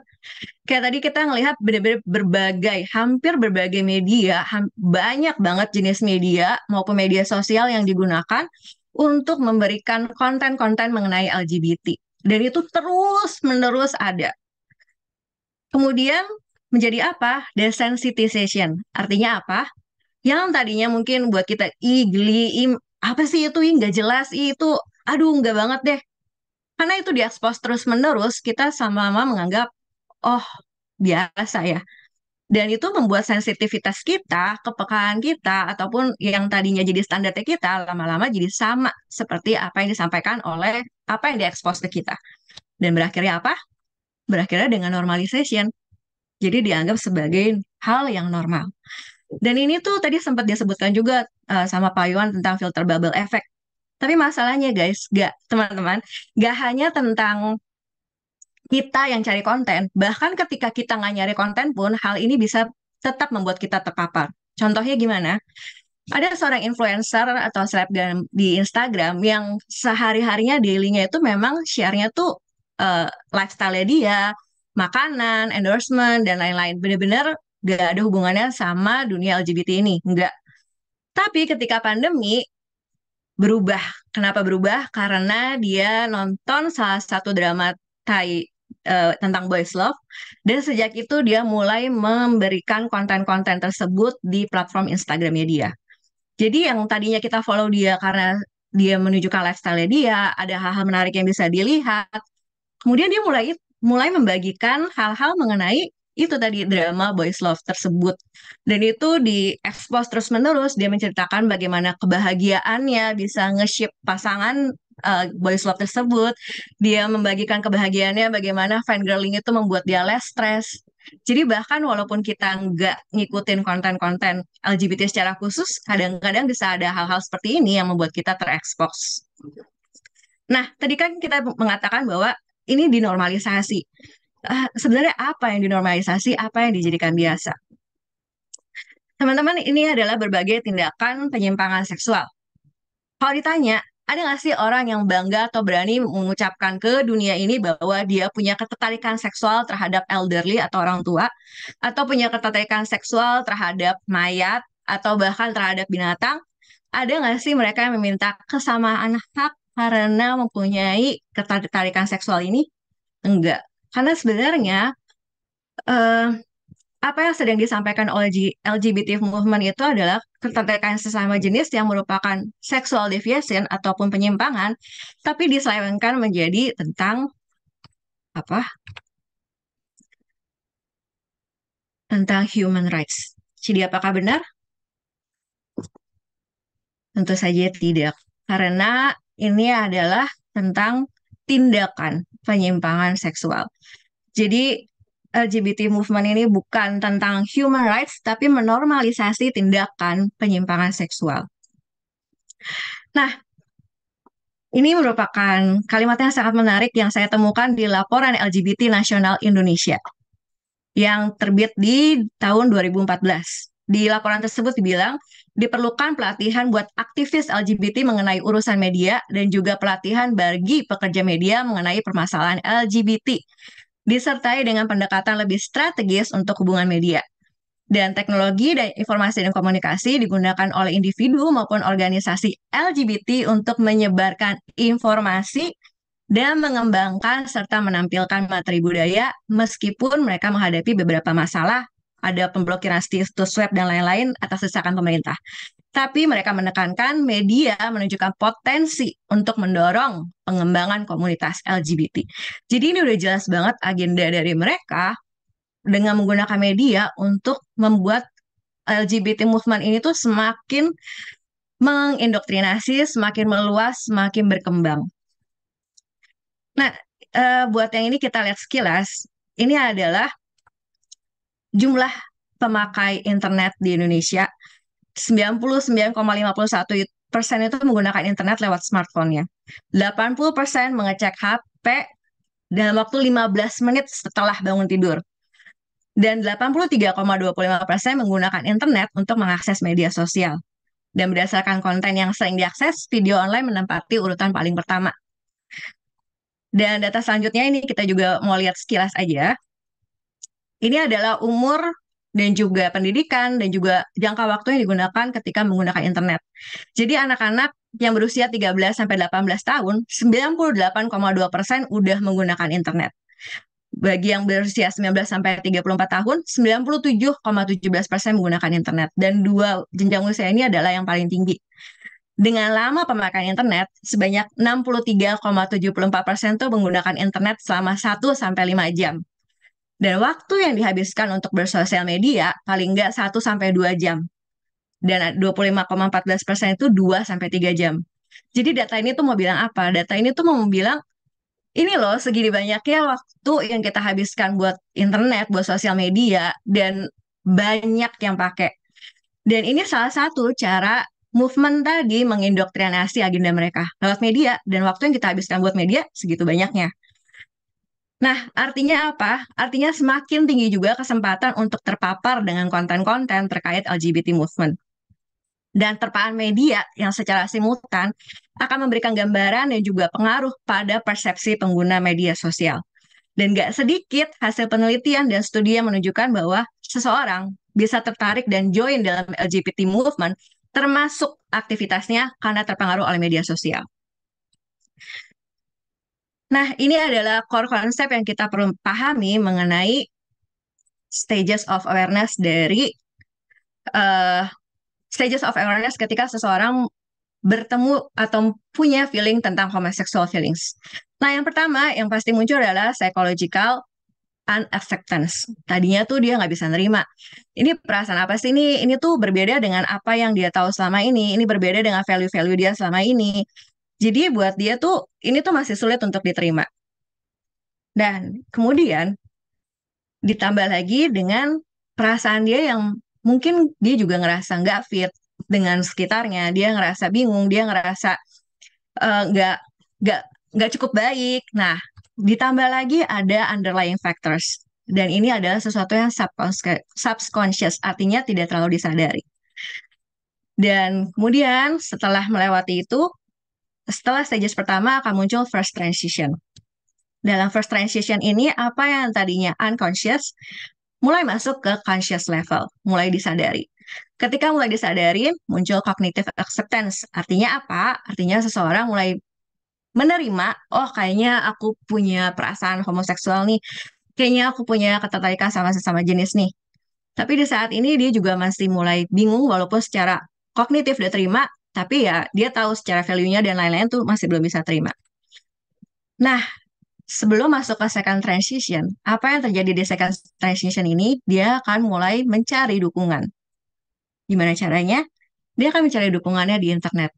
Kayak tadi kita ngelihat benar-benar hampir berbagai media, banyak banget jenis media maupun media sosial yang digunakan untuk memberikan konten-konten mengenai LGBT. Dan itu terus-menerus ada. Kemudian menjadi apa? Desensitization. Artinya apa? Yang tadinya mungkin buat kita, geli, apa sih itu, nggak jelas, itu, aduh, nggak banget deh. Karena itu diekspos terus-menerus, kita sama-sama menganggap, oh, biasa ya. Dan itu membuat sensitivitas kita, kepekaan kita, ataupun yang tadinya jadi standarnya kita, lama-lama jadi sama seperti apa yang disampaikan oleh apa yang diekspos ke kita. Dan berakhirnya apa? Berakhirnya dengan normalization. Jadi dianggap sebagai hal yang normal. Dan ini tuh tadi sempat disebutkan juga sama Pak Iwan tentang filter bubble effect. Tapi masalahnya guys, teman-teman, gak hanya tentang kita yang cari konten, bahkan ketika kita nggak nyari konten pun, hal ini bisa tetap membuat kita terpapar. Contohnya gimana? Ada seorang influencer atau selebgram di Instagram yang sehari-harinya daily-nya itu memang share-nya tuh lifestyle-nya dia, makanan, endorsement, dan lain-lain. Bener-bener gak ada hubungannya sama dunia LGBT ini. Enggak. Tapi ketika pandemi, berubah. Kenapa berubah? Karena dia nonton salah satu drama Thai tentang boys love, dan sejak itu dia mulai memberikan konten-konten tersebut di platform Instagramnya dia. Jadi yang tadinya kita follow dia karena dia menunjukkan lifestyle dia, ada hal-hal menarik yang bisa dilihat, kemudian dia mulai membagikan hal-hal mengenai itu tadi drama boys love tersebut. Dan itu diekspos terus-menerus, dia menceritakan bagaimana kebahagiaannya bisa nge-ship pasangan boys love tersebut. Dia membagikan kebahagiaannya bagaimana fangirling itu membuat dia less stress. Jadi bahkan walaupun kita nggak ngikutin konten-konten LGBT secara khusus, kadang-kadang bisa ada hal-hal seperti ini yang membuat kita terekspos. Nah, tadi kan kita mengatakan bahwa ini dinormalisasi. Sebenarnya apa yang dinormalisasi, apa yang dijadikan biasa? Teman-teman, ini adalah berbagai tindakan penyimpangan seksual. Kalau ditanya, ada nggak sih orang yang bangga atau berani mengucapkan ke dunia ini bahwa dia punya ketertarikan seksual terhadap elderly atau orang tua, atau punya ketertarikan seksual terhadap mayat, atau bahkan terhadap binatang? Ada nggak sih mereka yang meminta kesamaan hak karena mempunyai ketertarikan seksual ini? Enggak. Karena sebenarnya apa yang sedang disampaikan oleh LGBT movement itu adalah ketertarikan sesama jenis yang merupakan sexual deviation ataupun penyimpangan, tapi diselewengkan menjadi tentang apa? Tentang human rights. Jadi apakah benar? Tentu saja tidak. Karena ini adalah tentang tindakan penyimpangan seksual. Jadi LGBT movement ini bukan tentang human rights, tapi menormalisasi tindakan penyimpangan seksual. Nah, ini merupakan kalimat yang sangat menarik yang saya temukan di laporan LGBT Nasional Indonesia yang terbit di tahun 2014. Di laporan tersebut dibilang, diperlukan pelatihan buat aktivis LGBT mengenai urusan media dan juga pelatihan bagi pekerja media mengenai permasalahan LGBT, disertai dengan pendekatan lebih strategis untuk hubungan media. Dan teknologi dan informasi dan komunikasi digunakan oleh individu maupun organisasi LGBT untuk menyebarkan informasi dan mengembangkan serta menampilkan materi budaya meskipun mereka menghadapi beberapa masalah, ada pemblokiran situs web dan lain-lain atas desakan pemerintah. Tapi mereka menekankan media menunjukkan potensi untuk mendorong pengembangan komunitas LGBT. Jadi ini udah jelas banget agenda dari mereka dengan menggunakan media untuk membuat LGBT movement ini tuh semakin mengindoktrinasi, semakin meluas, semakin berkembang. Nah, buat yang ini kita lihat sekilas, ini adalah jumlah pemakai internet di Indonesia. 99,51% itu menggunakan internet lewat smartphone-nya. 80% mengecek HP dalam waktu 15 menit setelah bangun tidur. Dan 83,25% menggunakan internet untuk mengakses media sosial. Dan berdasarkan konten yang sering diakses, video online menempati urutan paling pertama. Dan data selanjutnya ini kita juga mau lihat sekilas aja. Ini adalah umur dan juga pendidikan dan juga jangka waktu yang digunakan ketika menggunakan internet. Jadi anak-anak yang berusia 13 sampai 18 tahun, 98,2% udah menggunakan internet. Bagi yang berusia 19 sampai 34 tahun, 97,17% menggunakan internet. Dan dua jenjang usia ini adalah yang paling tinggi. Dengan lama pemakaian internet, sebanyak 63,74% tuh menggunakan internet selama 1 sampai 5 jam. Dan waktu yang dihabiskan untuk bersosial media paling nggak 1 sampai 2 jam. Dan 25,14% itu 2 sampai 3 jam. Jadi data ini tuh mau bilang apa? Data ini tuh mau bilang, ini loh segini banyaknya waktu yang kita habiskan buat internet, buat sosial media, dan banyak yang pakai. Dan ini salah satu cara movement tadi mengindoktrinasi agenda mereka lewat media, dan waktu yang kita habiskan buat media segitu banyaknya. Nah, artinya apa? Artinya semakin tinggi juga kesempatan untuk terpapar dengan konten-konten terkait LGBT movement. Dan terpaan media yang secara simultan akan memberikan gambaran dan juga pengaruh pada persepsi pengguna media sosial. Dan gak sedikit hasil penelitian dan studi yang menunjukkan bahwa seseorang bisa tertarik dan join dalam LGBT movement termasuk aktivitasnya karena terpengaruh oleh media sosial. Nah, ini adalah core konsep yang kita perlu pahami mengenai stages of awareness dari stages of awareness ketika seseorang bertemu atau punya feeling tentang homosexual feelings. Nah, yang pertama yang pasti muncul adalah psychological unacceptance. Tadinya tuh dia nggak bisa nerima. Ini perasaan apa sih ini? Ini tuh berbeda dengan apa yang dia tahu selama ini. Ini berbeda dengan value-value dia selama ini. Jadi buat dia tuh ini tuh masih sulit untuk diterima. Dan kemudian ditambah lagi dengan perasaan dia yang mungkin dia juga ngerasa nggak fit dengan sekitarnya. Dia ngerasa bingung, dia ngerasa nggak cukup baik. Nah, ditambah lagi ada underlying factors. Dan ini adalah sesuatu yang subconscious, artinya tidak terlalu disadari. Dan kemudian setelah melewati itu, setelah stages pertama akan muncul first transition. Dalam first transition ini, apa yang tadinya unconscious, mulai masuk ke conscious level, mulai disadari. Ketika mulai disadari, muncul cognitive acceptance. Artinya apa? Artinya seseorang mulai menerima, oh kayaknya aku punya perasaan homoseksual nih, kayaknya aku punya ketertarikan sama sesama jenis nih. Tapi di saat ini dia juga masih mulai bingung, walaupun secara kognitif dia terima, tapi ya dia tahu secara value-nya dan lain-lain tuh masih belum bisa terima. Nah, sebelum masuk ke second transition, apa yang terjadi di second transition ini, dia akan mulai mencari dukungan. Gimana caranya? Dia akan mencari dukungannya di internet.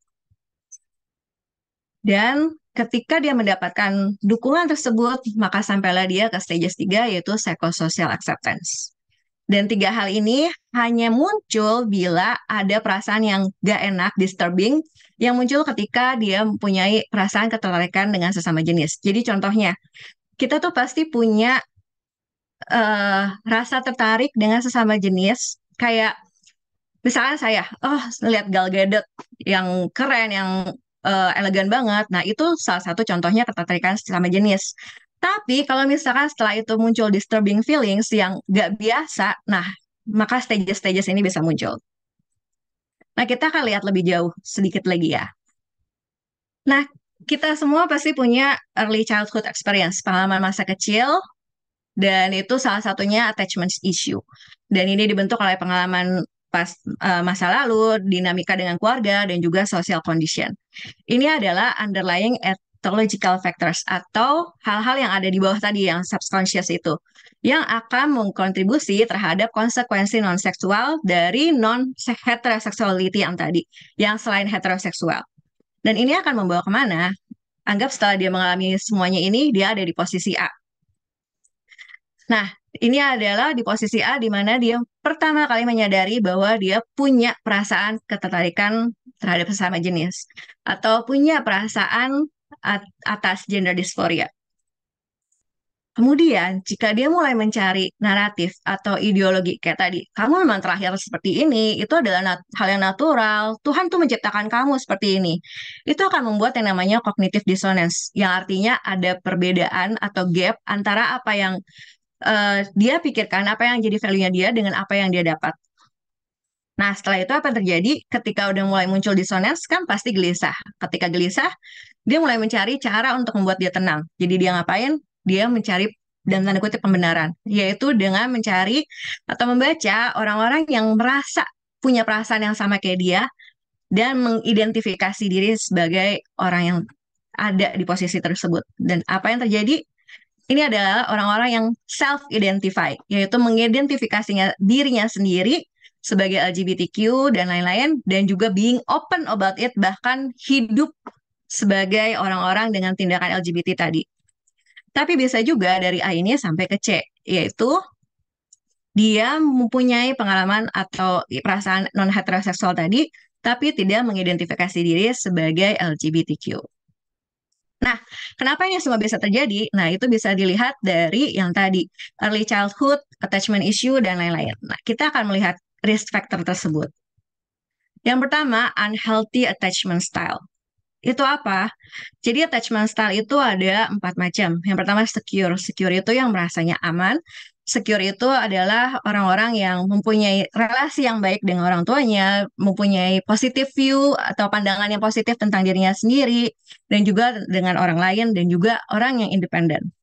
Dan ketika dia mendapatkan dukungan tersebut, maka sampailah dia ke stage 3, yaitu psychosocial acceptance. Dan 3 hal ini hanya muncul bila ada perasaan yang gak enak, disturbing, yang muncul ketika dia mempunyai perasaan ketertarikan dengan sesama jenis. Jadi contohnya, kita tuh pasti punya rasa tertarik dengan sesama jenis, kayak misalnya saya, lihat Gal Gadot yang keren, yang elegan banget. Nah, itu salah satu contohnya ketertarikan sesama jenis. Tapi kalau misalkan setelah itu muncul disturbing feelings yang gak biasa, nah maka stages-stages ini bisa muncul. Nah, kita akan lihat lebih jauh sedikit lagi ya. Nah, kita semua pasti punya early childhood experience, pengalaman masa kecil, dan itu salah satunya attachment issue. Dan ini dibentuk oleh pengalaman pas masa lalu, dinamika dengan keluarga, dan juga social condition. Ini adalah underlying ethological factors atau hal-hal yang ada di bawah tadi yang subconscious itu yang akan mengkontribusi terhadap konsekuensi non-seksual dari non-heterosexuality yang tadi, yang selain heteroseksual. Dan ini akan membawa kemana? Anggap setelah dia mengalami semuanya ini, dia ada di posisi A. Nah, ini adalah di posisi A di mana dia pertama kali menyadari bahwa dia punya perasaan ketertarikan terhadap sesama jenis atau punya perasaan atas gender dysphoria. Kemudian, jika dia mulai mencari naratif atau ideologi kayak tadi, kamu memang terlahir seperti ini, itu adalah hal yang natural, Tuhan tuh menciptakan kamu seperti ini. Itu akan membuat yang namanya cognitive dissonance, yang artinya ada perbedaan atau gap antara apa yang dia pikirkan, apa yang jadi value-nya dia dengan apa yang dia dapat. Nah, setelah itu apa yang terjadi? Ketika udah mulai muncul dissonance, kan pasti gelisah. Ketika gelisah, dia mulai mencari cara untuk membuat dia tenang. Jadi dia ngapain? Dia mencari dan tanda kutip pembenaran, yaitu dengan mencari atau membaca orang-orang yang merasa punya perasaan yang sama kayak dia dan mengidentifikasi diri sebagai orang yang ada di posisi tersebut. Dan apa yang terjadi? Ini adalah orang-orang yang self-identify, yaitu mengidentifikasinya dirinya sendiri sebagai LGBTQ dan lain-lain, dan juga being open about it, bahkan hidup sebagai orang-orang dengan tindakan LGBT tadi. Tapi bisa juga dari A ini sampai ke C, yaitu dia mempunyai pengalaman atau perasaan non-heteroseksual tadi, tapi tidak mengidentifikasi diri sebagai LGBTQ. Nah, kenapa ini semua bisa terjadi? Nah, itu bisa dilihat dari yang tadi, early childhood, attachment issue, dan lain-lain. Nah, kita akan melihat risk factor tersebut. Yang pertama, unhealthy attachment style. Itu apa? Jadi attachment style itu ada 4 macam. Yang pertama secure. Secure itu yang merasanya aman. Secure itu adalah orang-orang yang mempunyai relasi yang baik dengan orang tuanya, mempunyai positive view atau pandangan yang positif tentang dirinya sendiri, dan juga dengan orang lain, dan juga orang yang independen.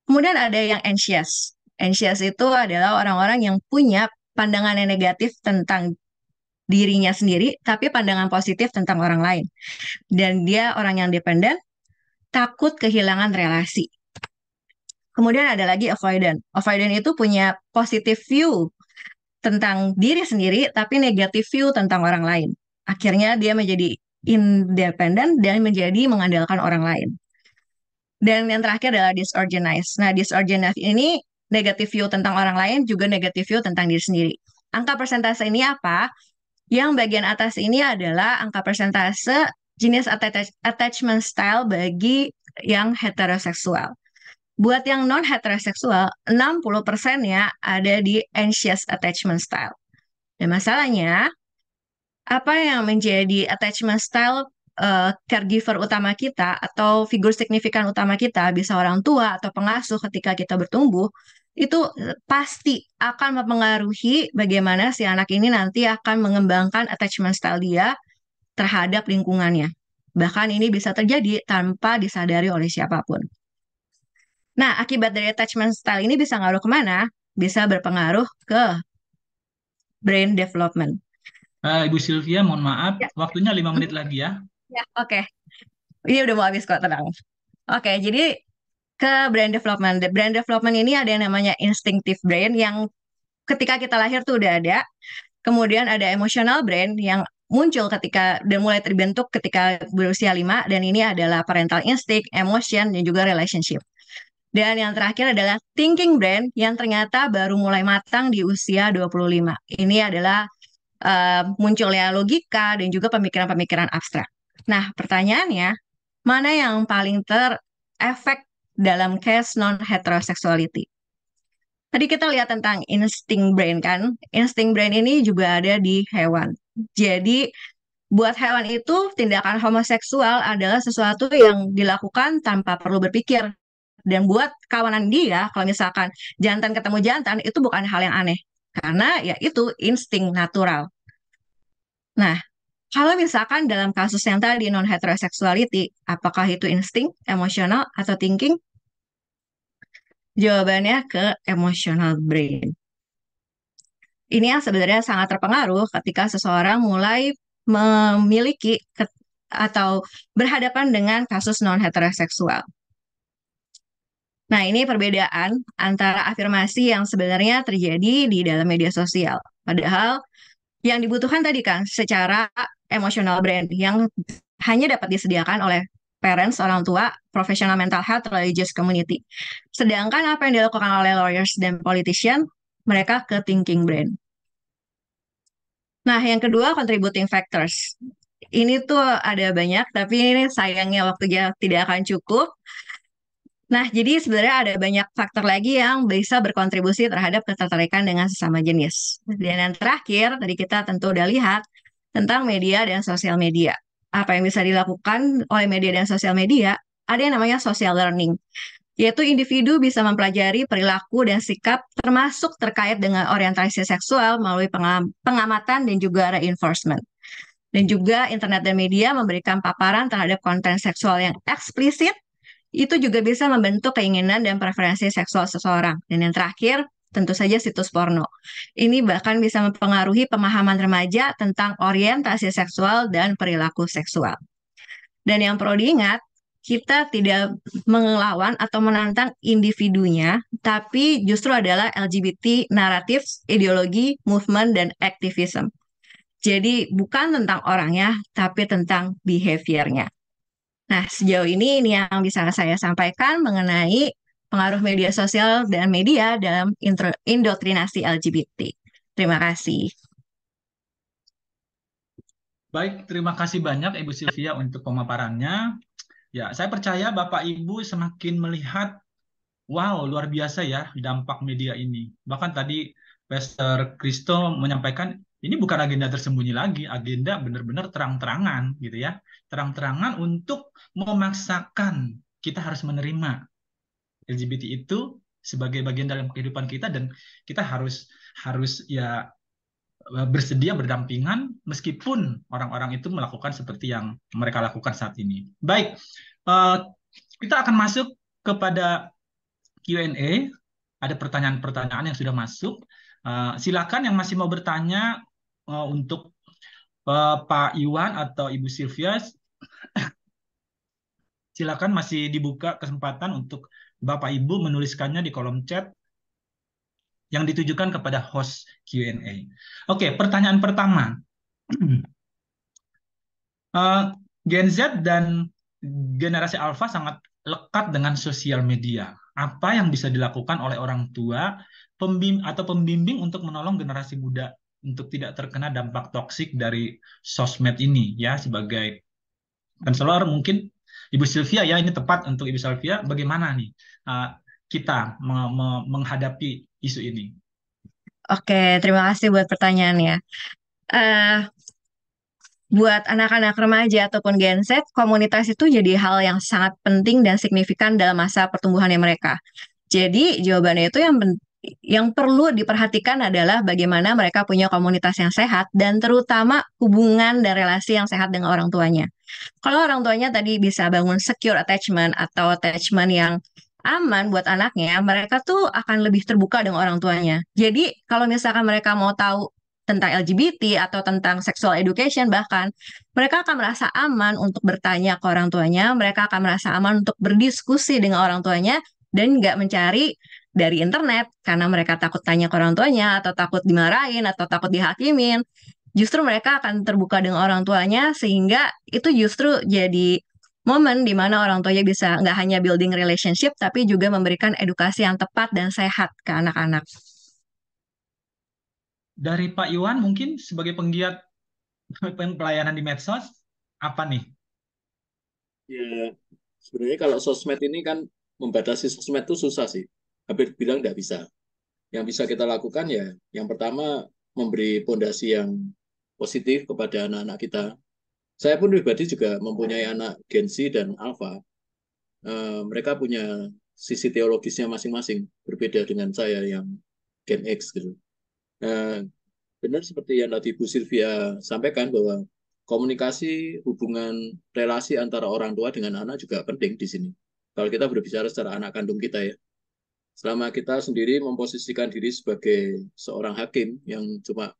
Kemudian ada yang anxious. Anxious itu adalah orang-orang yang punya pandangan yang negatif tentang dirinya sendiri, tapi pandangan positif tentang orang lain. Dan dia orang yang dependen, takut kehilangan relasi. Kemudian ada lagi avoidant. Avoidant itu punya positive view tentang diri sendiri, tapi negative view tentang orang lain. Akhirnya dia menjadi independen dan menjadi mengandalkan orang lain. Dan yang terakhir adalah disorganized. Nah, disorganized ini negative view tentang orang lain, juga negative view tentang diri sendiri. Angka persentase ini apa? Yang bagian atas ini adalah angka persentase jenis attachment style bagi yang heteroseksual. Buat yang non-heteroseksual, 60%-nya ada di anxious attachment style. Dan masalahnya, apa yang menjadi attachment style caregiver utama kita atau figur signifikan utama kita, bisa orang tua atau pengasuh ketika kita bertumbuh, itu pasti akan mempengaruhi bagaimana si anak ini nanti akan mengembangkan attachment style dia terhadap lingkungannya. Bahkan ini bisa terjadi tanpa disadari oleh siapapun. Nah, akibat dari attachment style ini bisa ngaruh kemana? Bisa berpengaruh ke brain development. Ibu Sylvia, mohon maaf, waktunya 5 menit lagi ya. Ya, oke. Ini udah mau habis kok, tenang. Oke, jadi ke brain development. The brain development ini ada yang namanya instinctive brain yang ketika kita lahir tuh udah ada. Kemudian ada emotional brain yang muncul ketika dan mulai terbentuk ketika berusia 5, dan ini adalah parental instinct, emotion, dan juga relationship. Dan yang terakhir adalah thinking brain yang ternyata baru mulai matang di usia 25. Ini adalah munculnya logika dan juga pemikiran-pemikiran abstrak. Nah, pertanyaannya, mana yang paling terefek dalam case non-heterosexuality? Tadi kita lihat tentang instinct brain kan. Instinct brain ini juga ada di hewan. Jadi, buat hewan itu tindakan homoseksual adalah sesuatu yang dilakukan tanpa perlu berpikir. Dan buat kawanan dia, kalau misalkan jantan ketemu jantan, itu bukan hal yang aneh. Karena ya itu insting natural. Nah, kalau misalkan dalam kasus yang tadi non-heterosexuality, apakah itu insting, emosional, atau thinking? Jawabannya ke emotional brain. Ini yang sebenarnya sangat terpengaruh ketika seseorang mulai memiliki atau berhadapan dengan kasus non-heteroseksual. Nah, ini perbedaan antara afirmasi yang sebenarnya terjadi di dalam media sosial. Padahal yang dibutuhkan tadi kan secara emotional brain yang hanya dapat disediakan oleh parents, orang tua, professional mental health, religious community. Sedangkan apa yang dilakukan oleh lawyers dan politician, mereka ke thinking brain. Nah, yang kedua contributing factors. Ini tuh ada banyak, tapi ini sayangnya waktunya tidak akan cukup. Nah, jadi sebenarnya ada banyak faktor lagi yang bisa berkontribusi terhadap ketertarikan dengan sesama jenis. Dan yang terakhir, tadi kita tentu udah lihat tentang media dan sosial media. Apa yang bisa dilakukan oleh media dan sosial media? Ada yang namanya social learning, yaitu individu bisa mempelajari perilaku dan sikap termasuk terkait dengan orientasi seksual melalui pengamatan dan juga reinforcement. Dan juga internet dan media memberikan paparan terhadap konten seksual yang eksplisit, itu juga bisa membentuk keinginan dan preferensi seksual seseorang. Dan yang terakhir, tentu saja situs porno. Ini bahkan bisa mempengaruhi pemahaman remaja tentang orientasi seksual dan perilaku seksual. Dan yang perlu diingat, kita tidak melawan atau menantang individunya, tapi justru adalah LGBT naratif, ideologi, movement, dan aktivisme. Jadi bukan tentang orangnya, tapi tentang behavior-nya. Nah, sejauh ini yang bisa saya sampaikan mengenai pengaruh media sosial dan media dalam indoktrinasi LGBT. Terima kasih. Baik, terima kasih banyak Ibu Sylvia untuk pemaparannya. Ya, saya percaya Bapak Ibu semakin melihat, wow, luar biasa ya dampak media ini. Bahkan tadi Pastor Christo menyampaikan, ini bukan agenda tersembunyi lagi, agenda benar-benar terang-terangan gitu ya. Terang-terangan untuk memaksakan kita harus menerima LGBT itu sebagai bagian dalam kehidupan kita, dan kita harus ya bersedia berdampingan meskipun orang-orang itu melakukan seperti yang mereka lakukan saat ini. Baik, kita akan masuk kepada Q&A. Ada pertanyaan-pertanyaan yang sudah masuk. Silakan yang masih mau bertanya untuk Pak Iwan atau Ibu Sylvia, silakan, masih dibuka kesempatan untuk Bapak Ibu menuliskannya di kolom chat yang ditujukan kepada host Q&A. Oke, pertanyaan pertama. Gen Z dan generasi Alpha sangat lekat dengan sosial media. Apa yang bisa dilakukan oleh orang tua pembimbing untuk menolong generasi muda untuk tidak terkena dampak toksik dari sosmed ini, ya, sebagai konselor mungkin Ibu Sylvia, ya, ini tepat untuk Ibu Sylvia. Bagaimana nih kita menghadapi isu ini? Oke, terima kasih buat pertanyaannya. Buat anak-anak remaja ataupun Gen Z, komunitas itu jadi hal yang sangat penting dan signifikan dalam masa pertumbuhannya mereka. Jadi jawabannya itu yang perlu diperhatikan adalah bagaimana mereka punya komunitas yang sehat dan terutama hubungan dan relasi yang sehat dengan orang tuanya. Kalau orang tuanya tadi bisa bangun secure attachment atau attachment yang aman buat anaknya, mereka tuh akan lebih terbuka dengan orang tuanya. Jadi kalau misalkan mereka mau tahu tentang LGBT atau tentang sexual education bahkan, mereka akan merasa aman untuk bertanya ke orang tuanya, mereka akan merasa aman untuk berdiskusi dengan orang tuanya, dan nggak mencari dari internet karena mereka takut tanya ke orang tuanya, atau takut dimarahin, atau takut dihakimin. Justru mereka akan terbuka dengan orang tuanya, sehingga itu justru jadi momen di mana orang tuanya bisa nggak hanya building relationship, tapi juga memberikan edukasi yang tepat dan sehat ke anak-anak. Dari Pak Iwan mungkin sebagai penggiat pelayanan di medsos, apa nih? Ya, sebenarnya kalau sosmed ini kan membatasi sosmed itu susah sih. Hampir bilang nggak bisa. Yang bisa kita lakukan ya, yang pertama memberi pondasi yang positif kepada anak-anak kita. Saya pun pribadi juga mempunyai anak Gen Z dan Alpha. Mereka punya sisi teologisnya masing-masing, berbeda dengan saya yang Gen X gitu. Benar seperti yang tadi Bu Sylvia sampaikan bahwa komunikasi, hubungan, relasi antara orang tua dengan anak juga penting di sini. Kalau kita berbicara secara anak kandung kita ya. Selama kita sendiri memposisikan diri sebagai seorang hakim yang cuma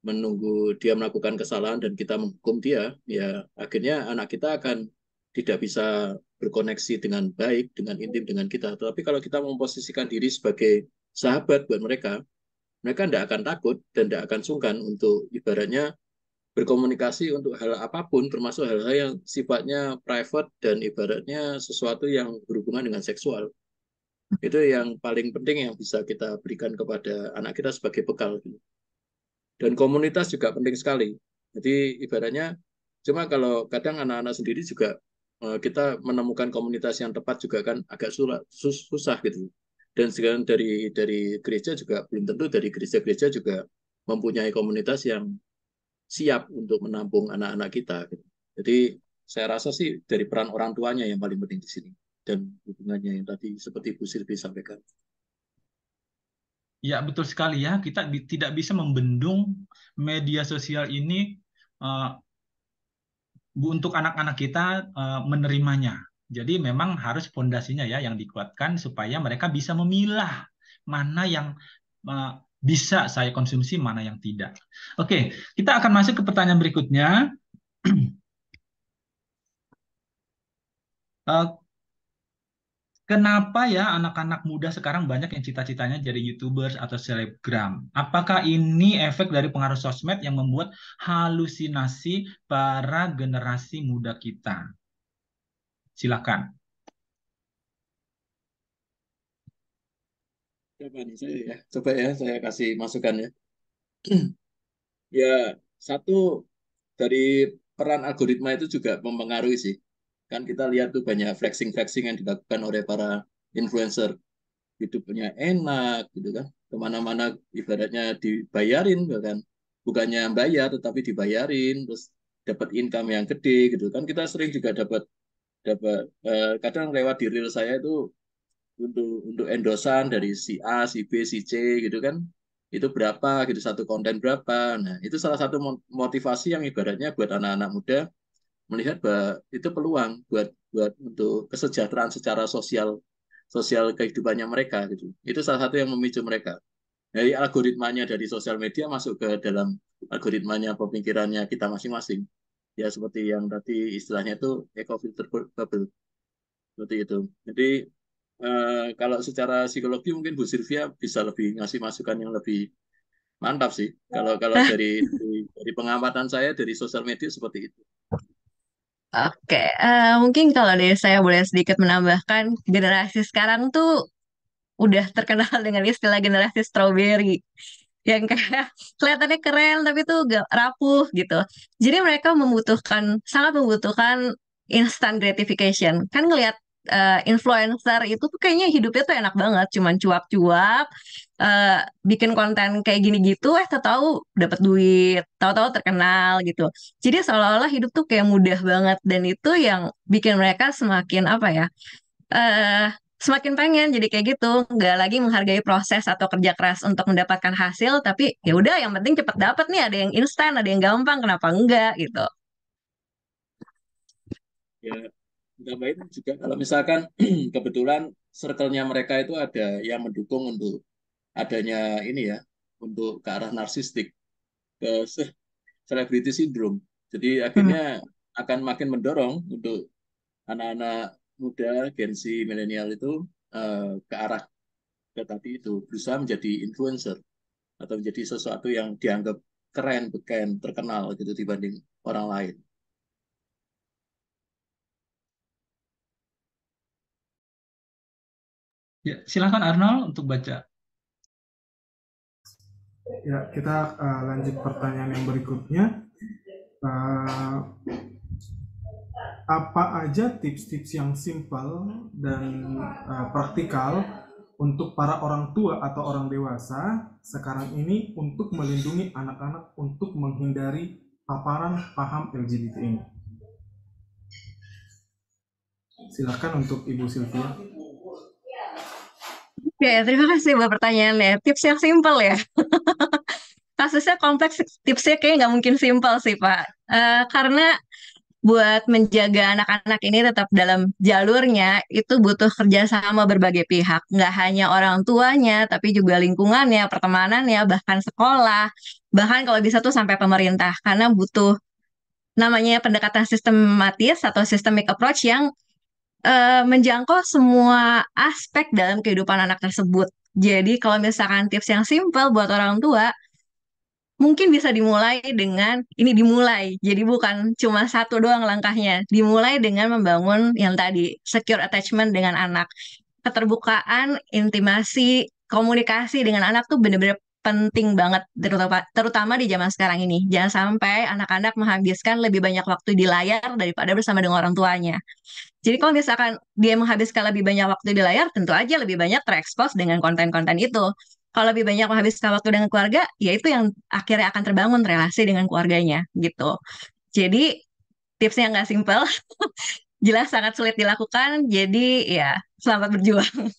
menunggu dia melakukan kesalahan dan kita menghukum dia, ya akhirnya anak kita akan tidak bisa berkoneksi dengan baik, dengan intim dengan kita. Tapi kalau kita memposisikan diri sebagai sahabat buat mereka tidak akan takut dan tidak akan sungkan untuk ibaratnya berkomunikasi untuk hal apapun, termasuk hal-hal yang sifatnya private dan ibaratnya sesuatu yang berhubungan dengan seksual. Itu yang paling penting yang bisa kita berikan kepada anak kita sebagai bekal. Dan komunitas juga penting sekali. Jadi ibaratnya, cuma kalau kadang anak-anak sendiri juga kita menemukan komunitas yang tepat juga kan agak susah gitu. Dan sekarang dari gereja juga belum tentu dari gereja-gereja juga mempunyai komunitas yang siap untuk menampung anak-anak kita. Gitu. Jadi saya rasa sih dari peran orang tuanya yang paling penting di sini dan hubungannya yang tadi seperti Bu Silvi sampaikan. Ya, betul sekali ya. Kita tidak bisa membendung media sosial ini untuk anak-anak kita menerimanya. Jadi memang harus fondasinya ya yang dikuatkan supaya mereka bisa memilah mana yang bisa saya konsumsi, mana yang tidak. Oke, kita akan masuk ke pertanyaan berikutnya. Kenapa ya anak-anak muda sekarang banyak yang cita-citanya jadi YouTubers atau selebgram? Apakah ini efek dari pengaruh sosmed yang membuat halusinasi para generasi muda kita? Silakan. Coba ya, saya kasih masukan ya. Ya, satu dari peran algoritma itu juga mempengaruhi sih. Kan kita lihat tuh banyak flexing-flexing yang dilakukan oleh para influencer. Hidupnya enak gitu kan. Kemana-mana ibaratnya dibayarin kan. Bukannya bayar tetapi dibayarin, terus dapat income yang gede gitu kan. Kita sering juga dapat kadang lewat di reel saya itu untuk endosan dari si A, si B, si C gitu kan. Itu berapa gitu, satu konten berapa. Nah, itu salah satu motivasi yang ibaratnya buat anak-anak muda melihat bahwa itu peluang buat buat untuk kesejahteraan secara sosial kehidupannya mereka gitu. Itu salah satu yang memicu mereka. Dari algoritmanya dari sosial media masuk ke dalam algoritmanya pemikirannya kita masing-masing. Ya seperti yang tadi istilahnya itu eco filter bubble. Seperti itu. Jadi kalau secara psikologi mungkin Bu Sylvia bisa lebih ngasih masukan yang lebih mantap sih. Kalau dari pengamatan saya dari sosial media seperti itu. Oke, mungkin kalau dari saya boleh sedikit menambahkan, generasi sekarang tuh udah terkenal dengan istilah generasi strawberry. Yang kayak kelihatannya keren tapi tuh gak rapuh gitu. Jadi mereka sangat membutuhkan instant gratification. Kan ngelihat influencer itu tuh kayaknya hidupnya tuh enak banget, cuman cuap-cuap, bikin konten kayak gini gitu, tahu-tahu dapat duit, tahu-tahu terkenal gitu. Jadi seolah-olah hidup tuh kayak mudah banget dan itu yang bikin mereka semakin apa ya? eh semakin pengen jadi kayak gitu, nggak lagi menghargai proses atau kerja keras untuk mendapatkan hasil, tapi ya udah yang penting cepet dapat nih, ada yang instan, ada yang gampang, kenapa enggak gitu. Ya, tambahin juga kalau misalkan kebetulan circle-nya mereka itu ada yang mendukung untuk adanya ini ya, untuk ke arah narsistik, ke celebrity syndrome. Jadi akhirnya akan makin mendorong untuk anak-anak muda Gen Z milenial itu ke arah ke tadi itu berusaha menjadi influencer atau menjadi sesuatu yang dianggap keren, beken, terkenal gitu dibanding orang lain. Ya, silakan Arnold untuk baca. Ya, kita lanjut pertanyaan yang berikutnya. Apa aja tips-tips yang simpel dan praktikal untuk para orang tua atau orang dewasa sekarang ini untuk melindungi anak-anak untuk menghindari paparan paham LGBT ini? Silakan untuk Ibu Sylvia. Oke, terima kasih buat pertanyaannya. Tips yang simpel ya. Kasusnya kompleks, tipsnya kayaknya nggak mungkin simpel sih, Pak. Karena buat menjaga anak-anak ini tetap dalam jalurnya, itu butuh kerjasama berbagai pihak. Nggak hanya orang tuanya, tapi juga lingkungannya, pertemanannya, bahkan sekolah. Bahkan kalau bisa tuh sampai pemerintah. Karena butuh namanya pendekatan sistematis atau systemic approach yang menjangkau semua aspek dalam kehidupan anak tersebut. Jadi kalau misalkan tips yang simpel buat orang tua, mungkin bisa dimulai dengan ini dimulai. Jadi bukan cuma satu doang langkahnya. Dimulai dengan membangun yang tadi, secure attachment dengan anak. Keterbukaan, intimasi, komunikasi dengan anak tuh bener-bener penting banget, terutama di zaman sekarang ini. Jangan sampai anak-anak menghabiskan lebih banyak waktu di layar daripada bersama dengan orang tuanya. Jadi kalau misalkan dia menghabiskan lebih banyak waktu di layar, tentu aja lebih banyak terekspos dengan konten-konten itu. Kalau lebih banyak menghabiskan waktu dengan keluarga, ya itu yang akhirnya akan terbangun relasi dengan keluarganya gitu. Jadi tipsnya nggak simpel, jelas sangat sulit dilakukan. Jadi ya selamat berjuang.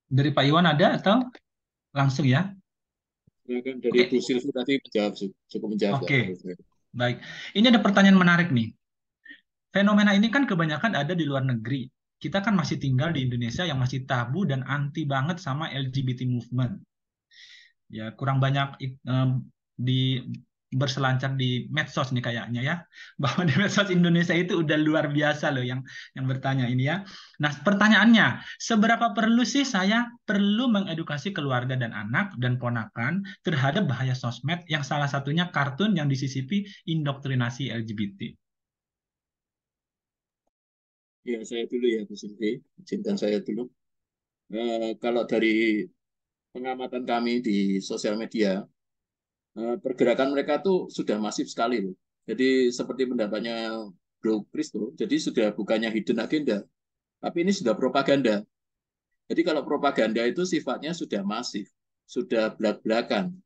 Dari Pak Iwan ada atau langsung ya? Silakan dari Bu Sylvie tadi menjawab, cukup menjawab. Oke, baik. Ini ada pertanyaan menarik nih. Fenomena ini kan kebanyakan ada di luar negeri. Kita kan masih tinggal di Indonesia yang masih tabu dan anti banget sama LGBT movement. Ya, kurang banyak di berselancar di medsos nih kayaknya ya. Bahwa di medsos Indonesia itu udah luar biasa loh yang bertanya ini ya. Nah, pertanyaannya, seberapa perlu sih saya perlu mengedukasi keluarga dan anak dan ponakan terhadap bahaya sosmed yang salah satunya kartun yang disisipi indoktrinasi LGBT? Ya, saya dulu ya, Bu Sylvie. Izinkan saya dulu. Kalau dari pengamatan kami di sosial media, pergerakan mereka tuh sudah masif sekali loh. Jadi seperti pendapatnya Bro Kristo, jadi sudah bukannya hidden agenda, tapi ini sudah propaganda. Jadi kalau propaganda itu sifatnya sudah masif, sudah belak-belakan,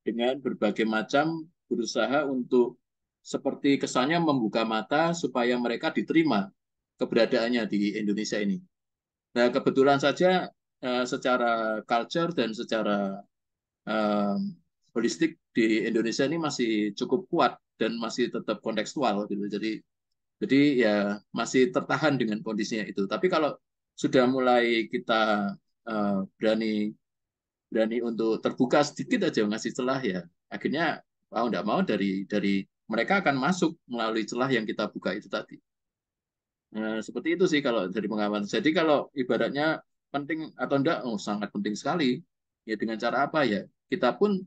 dengan berbagai macam berusaha untuk seperti kesannya membuka mata supaya mereka diterima keberadaannya di Indonesia ini. Nah, kebetulan saja secara culture dan secara holistik di Indonesia ini masih cukup kuat dan masih tetap kontekstual gitu. Jadi ya masih tertahan dengan kondisinya itu. Tapi kalau sudah mulai kita berani untuk terbuka sedikit aja ngasih celah ya, akhirnya mau nggak mau dari mereka akan masuk melalui celah yang kita buka itu tadi. Nah, seperti itu sih kalau dari pengamatan. Jadi kalau ibaratnya penting atau enggak, sangat penting sekali. Ya dengan cara apa ya? Kita pun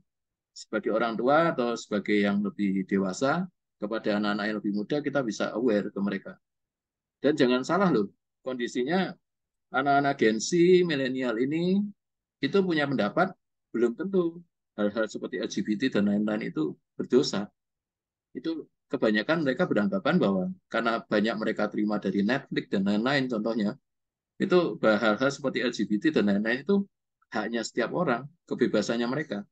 sebagai orang tua atau sebagai yang lebih dewasa kepada anak-anak yang lebih muda, kita bisa aware ke mereka. Dan jangan salah loh, kondisinya anak-anak Gen Z, milenial ini itu punya pendapat belum tentu hal-hal seperti LGBT dan lain-lain itu berdosa. Itu kebanyakan mereka beranggapan bahwa karena banyak mereka terima dari Netflix dan lain-lain contohnya, itu hal-hal seperti LGBT dan lain-lain itu haknya setiap orang, kebebasannya mereka.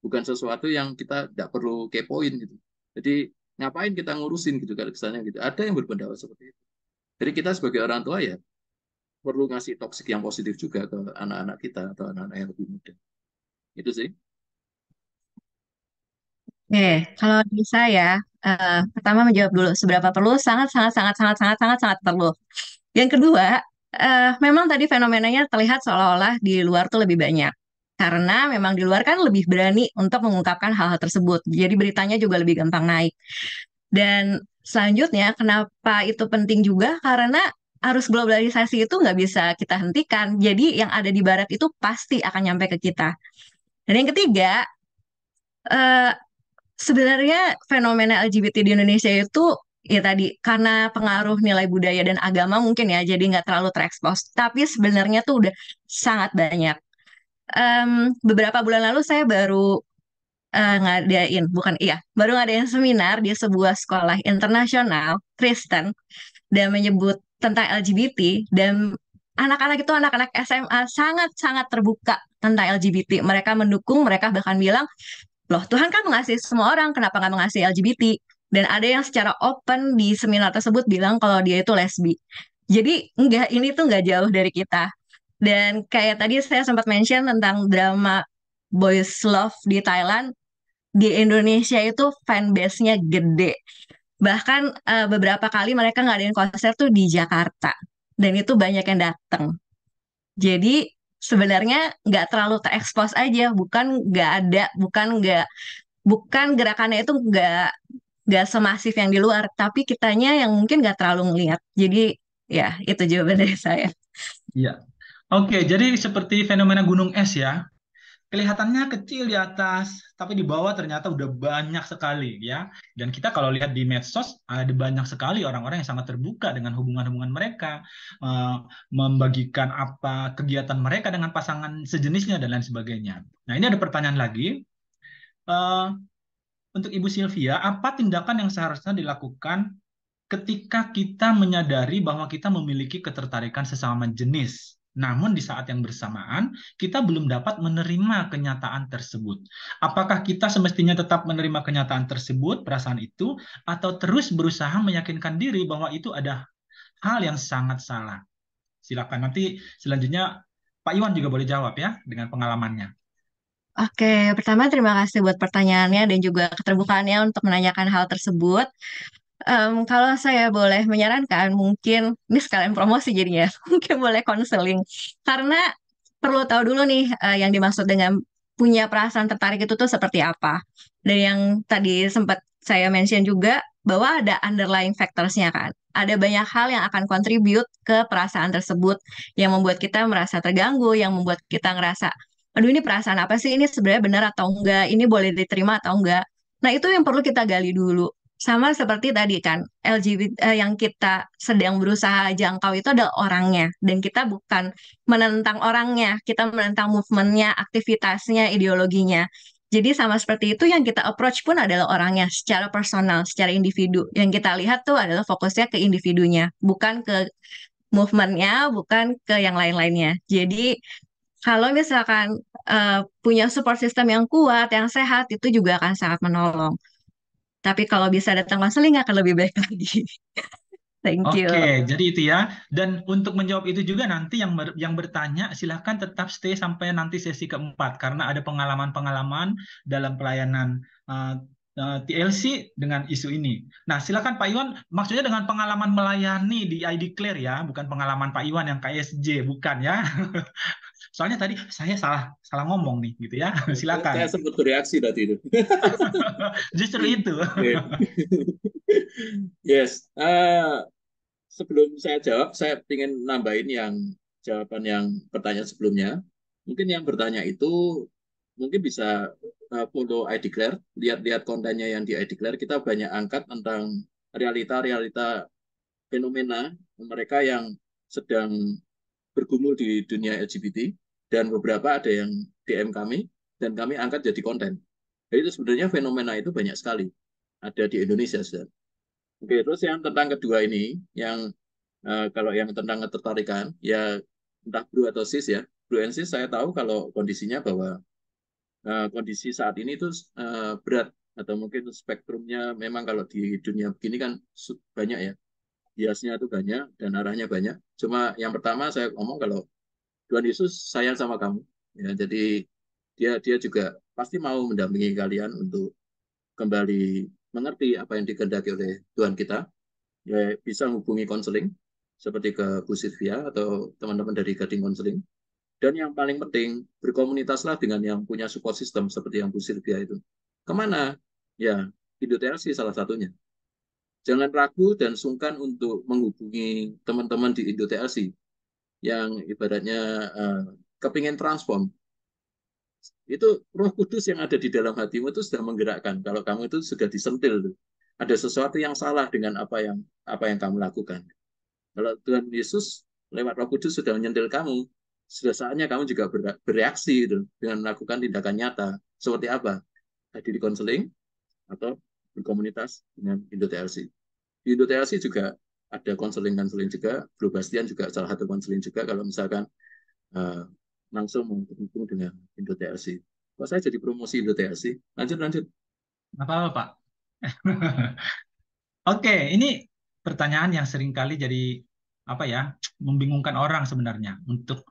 Bukan sesuatu yang kita tidak perlu kepoin gitu. Jadi ngapain kita ngurusin gitu kalau kesannya gitu. Ada yang berpendapat seperti itu. Jadi kita sebagai orang tua ya perlu ngasih toksik yang positif juga ke anak-anak kita atau anak-anak yang lebih muda. Itu sih. Kalau di saya, pertama menjawab dulu seberapa perlu, sangat sangat sangat sangat sangat sangat sangat perlu. Yang kedua, memang tadi fenomenanya terlihat seolah-olah di luar tuh lebih banyak. Karena memang di luar kan lebih berani untuk mengungkapkan hal-hal tersebut. Jadi beritanya juga lebih gampang naik. Dan selanjutnya, kenapa itu penting juga? Karena arus globalisasi itu nggak bisa kita hentikan. Jadi yang ada di barat itu pasti akan nyampe ke kita. Dan yang ketiga, sebenarnya fenomena LGBT di Indonesia itu ya tadi karena pengaruh nilai budaya dan agama mungkin ya, jadi nggak terlalu terekspos. Tapi sebenarnya tuh udah sangat banyak. Beberapa bulan lalu saya baru baru ngadain seminar di sebuah sekolah internasional Kristen dan menyebut tentang LGBT, dan anak-anak itu anak-anak SMA sangat-sangat terbuka tentang LGBT. Mereka mendukung, mereka bahkan bilang, loh, Tuhan kan mengasihi semua orang, kenapa nggak mengasihi LGBT? Dan ada yang secara open di seminar tersebut bilang kalau dia itu lesbi. Jadi ini tuh nggak jauh dari kita. Dan kayak tadi saya sempat mention tentang drama Boys Love di Thailand, di Indonesia itu fanbase-nya gede. Bahkan beberapa kali mereka ngadain konser tuh di Jakarta. Dan itu banyak yang datang. Jadi sebenarnya nggak terlalu terekspos aja, bukan nggak ada, bukan gerakannya itu nggak semasif yang di luar, tapi kitanya yang mungkin nggak terlalu ngelihat. Jadi ya itu jawaban dari saya. Iya. Oke, jadi seperti fenomena gunung es ya. kelihatannya kecil di atas, tapi di bawah ternyata udah banyak sekali ya. Dan kita kalau lihat di medsos ada banyak sekali orang-orang yang sangat terbuka dengan hubungan-hubungan mereka, eh, membagikan apa kegiatan mereka dengan pasangan sejenisnya dan lain sebagainya. Nah, ini ada pertanyaan lagi. Eh, untuk Ibu Sylvia, apa tindakan yang seharusnya dilakukan ketika kita menyadari bahwa kita memiliki ketertarikan sesama jenis, namun di saat yang bersamaan kita belum dapat menerima kenyataan tersebut? Apakah kita semestinya tetap menerima kenyataan tersebut, perasaan itu, atau terus berusaha meyakinkan diri bahwa itu ada hal yang sangat salah? Silakan, nanti selanjutnya Pak Iwan juga boleh jawab ya dengan pengalamannya. Oke, pertama terima kasih buat pertanyaannya dan juga keterbukaannya untuk menanyakan hal tersebut. Kalau saya boleh menyarankan, mungkin ini sekalian promosi jadinya, mungkin boleh konseling. Karena perlu tahu dulu nih yang dimaksud dengan punya perasaan tertarik itu tuh seperti apa. Dan yang tadi sempat saya mention juga bahwa ada underlying factors-nya kan. Ada banyak hal yang akan contribute ke perasaan tersebut yang membuat kita merasa terganggu, yang membuat kita ngerasa, aduh ini perasaan apa sih? Ini sebenarnya benar atau enggak? Ini boleh diterima atau enggak? Nah, itu yang perlu kita gali dulu. Sama seperti tadi kan, LGBT yang kita sedang berusaha jangkau itu adalah orangnya. Dan kita bukan menentang orangnya, kita menentang movementnya, aktivitasnya, ideologinya. Jadi sama seperti itu yang kita approach pun adalah orangnya secara personal, secara individu. Yang kita lihat tuh adalah fokusnya ke individunya, bukan ke movementnya, bukan ke yang lain-lainnya. Jadi kalau misalkan punya support system yang kuat, yang sehat, itu juga akan sangat menolong. Tapi kalau bisa datang konseling akan lebih baik lagi. Thank you. Oke, jadi itu ya. Dan untuk menjawab itu juga nanti yang bertanya silahkan tetap stay sampai nanti sesi keempat karena ada pengalaman-pengalaman dalam pelayanan TLC dengan isu ini. Nah, silakan Pak Iwan, maksudnya dengan pengalaman melayani di ID Clear ya, bukan pengalaman Pak Iwan yang KSJ, bukan ya. Soalnya tadi saya salah ngomong nih gitu ya. Silakan. Saya sempat bereaksi tadi itu. Justru itu. Yes. Sebelum saya jawab, saya ingin nambahin yang jawaban yang pertanyaan sebelumnya. Mungkin yang bertanya itu mungkin bisa follow I Declare, lihat-lihat kontennya yang di I Declare. Kita banyak angkat tentang realita-realita fenomena mereka yang sedang bergumul di dunia LGBT, dan beberapa ada yang DM kami, dan kami angkat jadi konten. Jadi itu sebenarnya fenomena itu banyak sekali ada di Indonesia, saudara. Oke, terus yang tentang kedua ini, yang kalau yang tentang ketertarikan, ya entah bro atau sis ya, bro and sis saya tahu kalau kondisinya bahwa kondisi saat ini itu berat, atau mungkin spektrumnya memang kalau di dunia begini kan banyak ya, biasnya itu banyak dan arahnya banyak. Cuma yang pertama saya ngomong kalau Tuhan Yesus sayang sama kamu, ya, jadi dia juga pasti mau mendampingi kalian untuk kembali mengerti apa yang dikehendaki oleh Tuhan kita, ya bisa hubungi konseling seperti ke Bu Sylvia atau teman-teman dari Gading Konseling. Dan yang paling penting, berkomunitaslah dengan yang punya support system seperti yang Bu Sylvia itu. Kemana? Ya, Indo-TLC salah satunya. Jangan ragu dan sungkan untuk menghubungi teman-teman di Indo-TLC yang ibaratnya kepingin transform. Itu Roh Kudus yang ada di dalam hatimu itu sudah menggerakkan. Kalau kamu itu sudah disentil, ada sesuatu yang salah dengan apa yang kamu lakukan. Kalau Tuhan Yesus lewat Roh Kudus sudah menyentil kamu, sudah saatnya kamu juga bereaksi gitu, dengan melakukan tindakan nyata. Seperti apa? Hadir di konseling atau berkomunitas dengan Indo-TLC. Di Indo-TLC juga ada konseling juga, Bro Bastian juga salah satu konseling juga kalau misalkan langsung menghubung dengan Indo-TLC. Kok saya jadi promosi Indo-TLC? Lanjut. Apa-apa, Pak. Oke, ini pertanyaan yang seringkali jadi apa ya, membingungkan orang sebenarnya untuk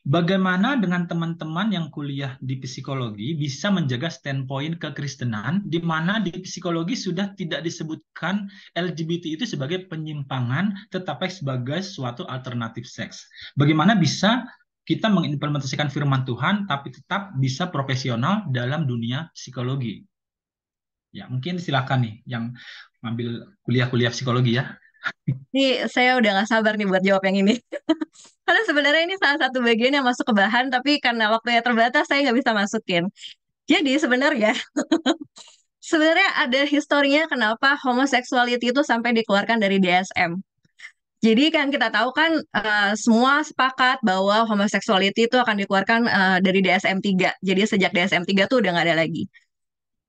bagaimana dengan teman-teman yang kuliah di psikologi bisa menjaga standpoint kekristenan di mana di psikologi sudah tidak disebutkan LGBT itu sebagai penyimpangan tetapi sebagai suatu alternatif seks. Bagaimana bisa kita mengimplementasikan firman Tuhan tapi tetap bisa profesional dalam dunia psikologi? Ya, mungkin silakan nih yang ngambil kuliah-kuliah psikologi ya. Ini saya udah nggak sabar nih buat jawab yang ini. Karena sebenarnya ini salah satu bagian yang masuk ke bahan, tapi karena waktunya terbatas, saya nggak bisa masukin. Jadi sebenarnya ada historinya kenapa homosexuality itu sampai dikeluarkan dari DSM. Jadi kan kita tahu kan semua sepakat bahwa homosexuality itu akan dikeluarkan dari DSM-3. Jadi sejak DSM-3 tuh udah nggak ada lagi.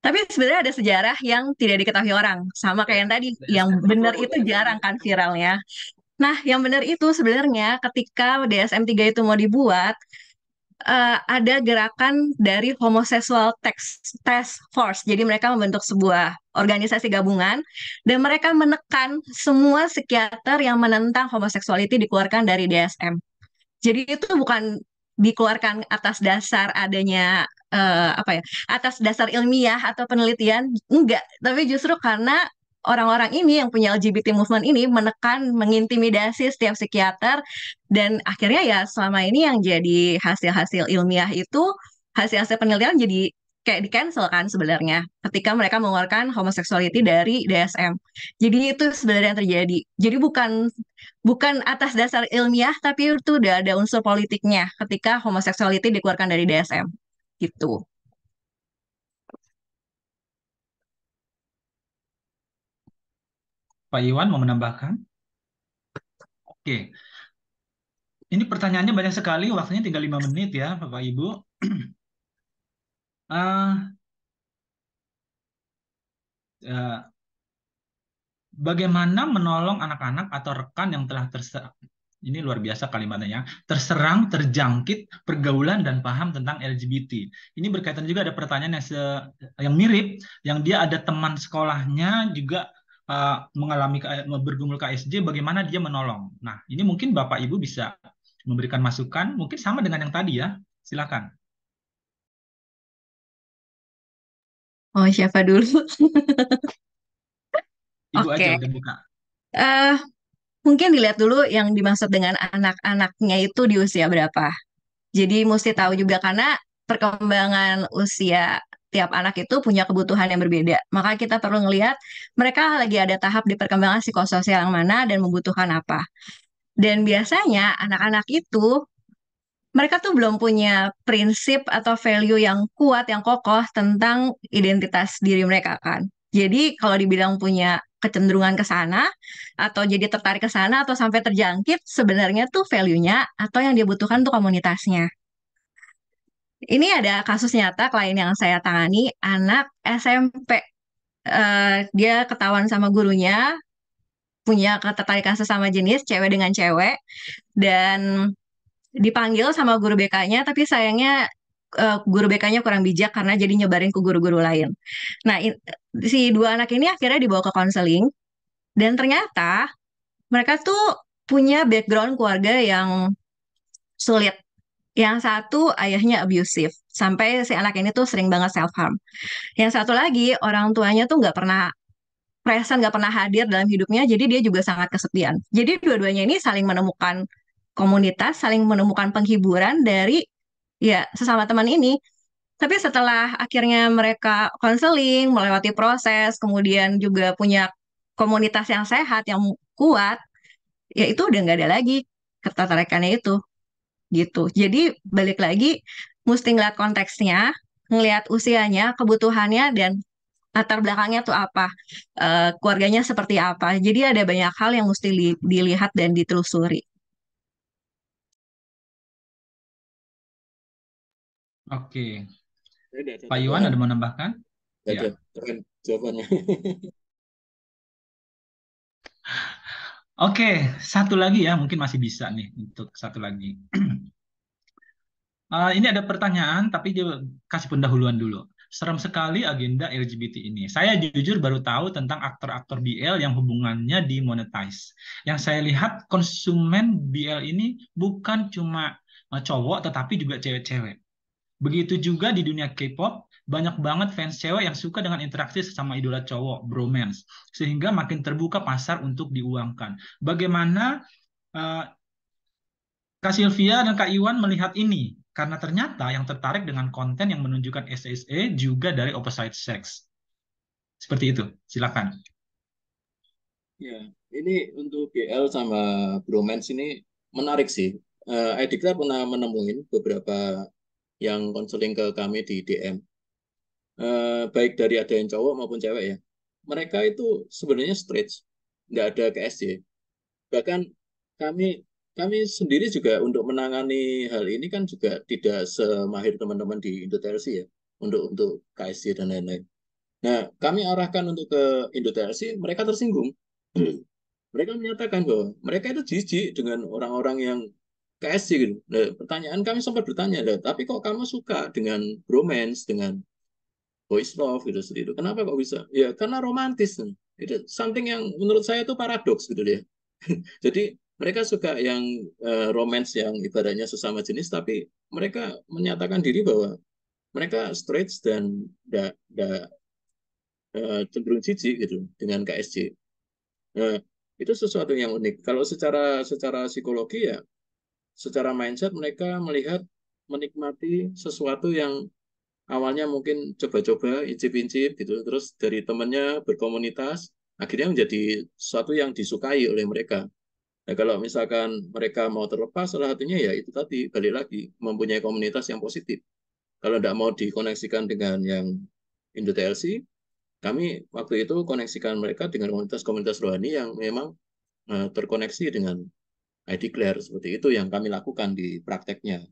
Tapi sebenarnya ada sejarah yang tidak diketahui orang. Sama kayak yang tadi, yang benar itu jarang kan viralnya. Nah, yang benar itu sebenarnya ketika DSM-3 itu mau dibuat, ada gerakan dari Homosexual Task Force. Jadi mereka membentuk sebuah organisasi gabungan dan mereka menekan semua psikiater yang menentang homoseksuality dikeluarkan dari DSM. Jadi itu bukan dikeluarkan atas dasar adanya atas dasar ilmiah atau penelitian, enggak, tapi justru karena orang-orang ini yang punya LGBT movement ini menekan, mengintimidasi setiap psikiater dan akhirnya ya selama ini yang jadi hasil-hasil ilmiah itu hasil-hasil penelitian jadi kayak di cancel kan sebenarnya ketika mereka mengeluarkan homosexuality dari DSM. Jadi itu sebenarnya yang terjadi. Jadi bukan bukan atas dasar ilmiah, tapi itu udah ada unsur politiknya ketika homoseksuality dikeluarkan dari DSM. Gitu. Pak Iwan mau menambahkan? Oke, ini pertanyaannya banyak sekali, waktunya tinggal 5 menit ya, Bapak Ibu. Ah, eh, Bagaimana menolong anak-anak atau rekan yang telah ini luar biasa kalimatnya ya, terserang, terjangkit pergaulan dan paham tentang LGBT. Ini berkaitan juga ada pertanyaan yang mirip, yang dia ada teman sekolahnya juga mengalami bergumul KSJ, bagaimana dia menolong. Nah, ini mungkin Bapak Ibu bisa memberikan masukan, mungkin sama dengan yang tadi ya. Silakan. Oh, siapa dulu? Ibu Oke. aja udah buka. Mungkin dilihat dulu yang dimaksud dengan anak-anaknya itu di usia berapa. Jadi mesti tahu juga karena perkembangan usia tiap anak itu punya kebutuhan yang berbeda. Maka kita perlu ngelihat mereka lagi ada tahap di perkembangan psikososial yang mana dan membutuhkan apa. Dan biasanya anak-anak itu mereka tuh belum punya prinsip atau value yang kuat, yang kokoh tentang identitas diri mereka kan. Jadi kalau dibilang punya kecenderungan ke sana, atau jadi tertarik ke sana, atau sampai terjangkit, sebenarnya tuh value-nya atau yang dia butuhkan tuh komunitasnya. Ini ada kasus nyata klien yang saya tangani, anak SMP. Dia ketahuan sama gurunya, punya ketertarikan sesama jenis, cewek dengan cewek, dan dipanggil sama guru BK-nya, tapi sayangnya guru BK-nya kurang bijak karena jadi nyebarin ke guru-guru lain. Nah, si dua anak ini akhirnya dibawa ke konseling, dan ternyata mereka tuh punya background keluarga yang sulit. Yang satu ayahnya abusive, sampai si anak ini tuh sering banget self-harm. Yang satu lagi orang tuanya tuh nggak pernah present, nggak pernah hadir dalam hidupnya, jadi dia juga sangat kesepian. Jadi dua-duanya ini saling menemukan komunitas, saling menemukan penghiburan dari ya sesama teman ini. Tapi setelah akhirnya mereka konseling, melewati proses, kemudian juga punya komunitas yang sehat, yang kuat, ya itu udah nggak ada lagi ketertarikannya itu, gitu. Jadi balik lagi, mesti ngeliat konteksnya, ngeliat usianya, kebutuhannya, dan latar belakangnya tuh apa, keluarganya seperti apa. Jadi ada banyak hal yang mesti dilihat dan ditelusuri. Oke. Ada Pak Iwan ada mau menambahkan? Ada, Ya. keren jawabannya. Oke, satu lagi ya, mungkin masih bisa nih untuk satu lagi. Ini ada pertanyaan, tapi dia kasih pendahuluan dulu. Serem sekali agenda LGBT ini. Saya jujur baru tahu tentang aktor-aktor BL yang hubungannya dimonetize. Yang saya lihat konsumen BL ini bukan cuma cowok, tetapi juga cewek-cewek. Begitu juga di dunia K-pop, banyak banget fans cewek yang suka dengan interaksi sesama idola cowok, bromance, sehingga makin terbuka pasar untuk diuangkan. Bagaimana Kak Sylvia dan Kak Iwan melihat ini? Karena ternyata yang tertarik dengan konten yang menunjukkan SSE juga dari opposite sex. Seperti itu, silakan. Ya, ini untuk BL sama bromance ini menarik sih. Edikla pernah menemuin beberapa yang konseling ke kami di DM, baik dari ada yang cowok maupun cewek ya. Mereka itu sebenarnya straight, nggak ada KSJ. Bahkan kami kami sendiri juga untuk menangani hal ini kan juga tidak semahir teman-teman di Indo-TLC ya, untuk KSJ dan lain-lain. Nah, kami arahkan untuk ke Indo-TLC, mereka tersinggung. Mereka menyatakan bahwa mereka itu jijik dengan orang-orang yang KSJ gitu. Nah, pertanyaan kami sempat bertanya, tapi kok kamu suka dengan bromance, dengan boys love gitu seperti itu. Kenapa kok bisa? Ya karena romantis. Itu something yang menurut saya itu paradoks gitu ya. Jadi mereka suka yang romance yang ibaratnya sesama jenis, tapi mereka menyatakan diri bahwa mereka straight dan cenderung jijik gitu dengan KSJ. Nah, itu sesuatu yang unik. Kalau secara psikologi ya, secara mindset mereka melihat menikmati sesuatu yang awalnya mungkin coba-coba, incip-incip gitu, terus dari temannya berkomunitas, akhirnya menjadi sesuatu yang disukai oleh mereka. Nah, kalau misalkan mereka mau terlepas, salah satunya ya itu tadi, balik lagi, mempunyai komunitas yang positif. Kalau tidak mau dikoneksikan dengan yang Indo-TLC, kami waktu itu koneksikan mereka dengan komunitas-komunitas rohani yang memang terkoneksi dengan ID Claire, seperti itu yang kami lakukan di prakteknya.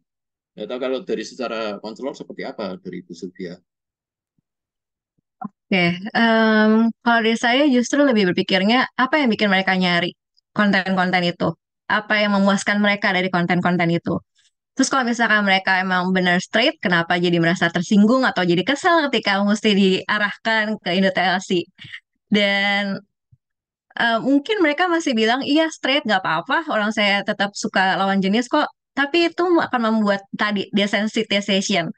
Nggak tahu kalau dari secara konselor seperti apa dari Ibu Sylvia? Oke, kalau dari saya justru lebih berpikirnya apa yang bikin mereka nyari konten-konten itu, apa yang memuaskan mereka dari konten-konten itu. Terus kalau misalkan mereka emang benar straight, kenapa jadi merasa tersinggung atau jadi kesel ketika mesti diarahkan ke Indo-TLC? Dan mungkin mereka masih bilang, iya straight, nggak apa-apa, orang saya tetap suka lawan jenis kok. Tapi itu akan membuat tadi desensitization.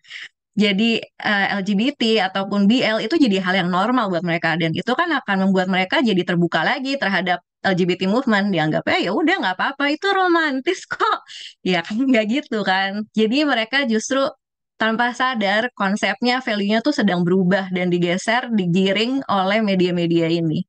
Jadi LGBT ataupun BL itu jadi hal yang normal buat mereka dan itu kan akan membuat mereka jadi terbuka lagi terhadap LGBT movement. Dianggapnya ya udah nggak apa-apa itu romantis kok. Ya kan nggak gitu kan. Jadi mereka justru tanpa sadar konsepnya, value-nya tuh sedang berubah dan digeser, digiring oleh media-media ini.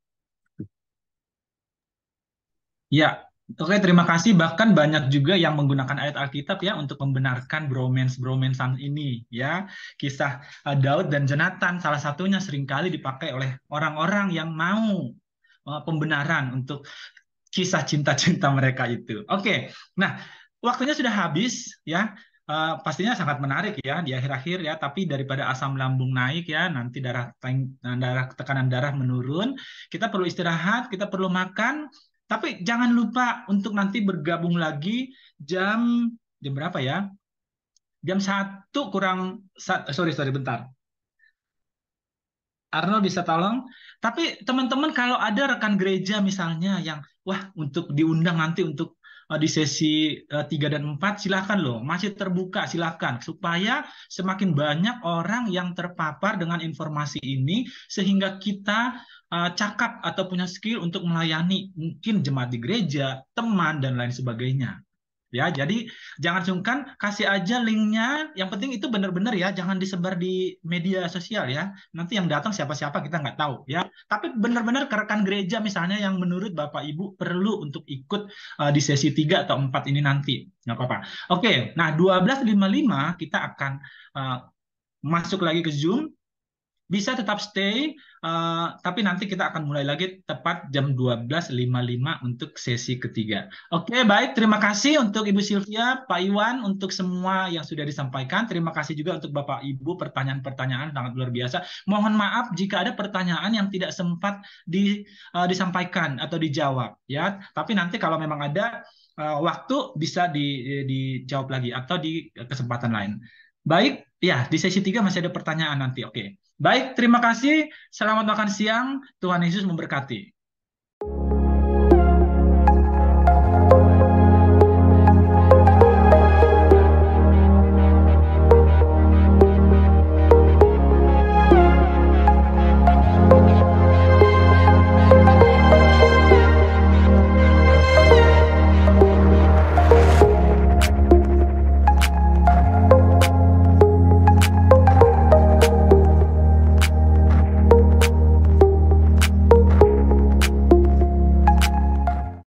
Ya, oke, terima kasih. Bahkan banyak juga yang menggunakan ayat Alkitab ya untuk membenarkan bromance-bromancean ini ya. Kisah Daud dan Jonathan salah satunya seringkali dipakai oleh orang-orang yang mau pembenaran untuk kisah cinta-cinta mereka itu. Oke, nah waktunya sudah habis ya. Pastinya sangat menarik ya di akhir-akhir ya. Tapi daripada asam lambung naik ya, nanti tekanan darah menurun. Kita perlu istirahat, kita perlu makan. Tapi jangan lupa untuk nanti bergabung lagi jam berapa ya? Jam 1 kurang sorry bentar. Arnold bisa tolong. Tapi teman-teman kalau ada rekan gereja misalnya yang wah untuk diundang nanti untuk di sesi 3 dan 4 silahkan loh, masih terbuka silahkan supaya semakin banyak orang yang terpapar dengan informasi ini sehingga kita cakap atau punya skill untuk melayani mungkin jemaat di gereja, teman dan lain sebagainya. Ya, jadi jangan sungkan, kasih aja linknya. Yang penting itu benar-benar ya, jangan disebar di media sosial ya. Nanti yang datang siapa-siapa kita nggak tahu ya. Tapi benar-benar ke rekan gereja misalnya yang menurut Bapak Ibu perlu untuk ikut di sesi 3 atau 4 ini nanti. Nggak apa-apa. Oke, nah 12.55 kita akan masuk lagi ke Zoom. Bisa tetap stay, tapi nanti kita akan mulai lagi tepat jam 12.55 untuk sesi ketiga. Oke, baik. Terima kasih untuk Ibu Sylvia, Pak Iwan, untuk semua yang sudah disampaikan. Terima kasih juga untuk Bapak Ibu, pertanyaan-pertanyaan sangat luar biasa. Mohon maaf jika ada pertanyaan yang tidak sempat disampaikan atau dijawab. Ya, tapi nanti kalau memang ada waktu bisa dijawab lagi atau di kesempatan lain. Baik, ya di sesi 3 masih ada pertanyaan nanti. Oke. Baik, terima kasih. Selamat makan siang. Tuhan Yesus memberkati.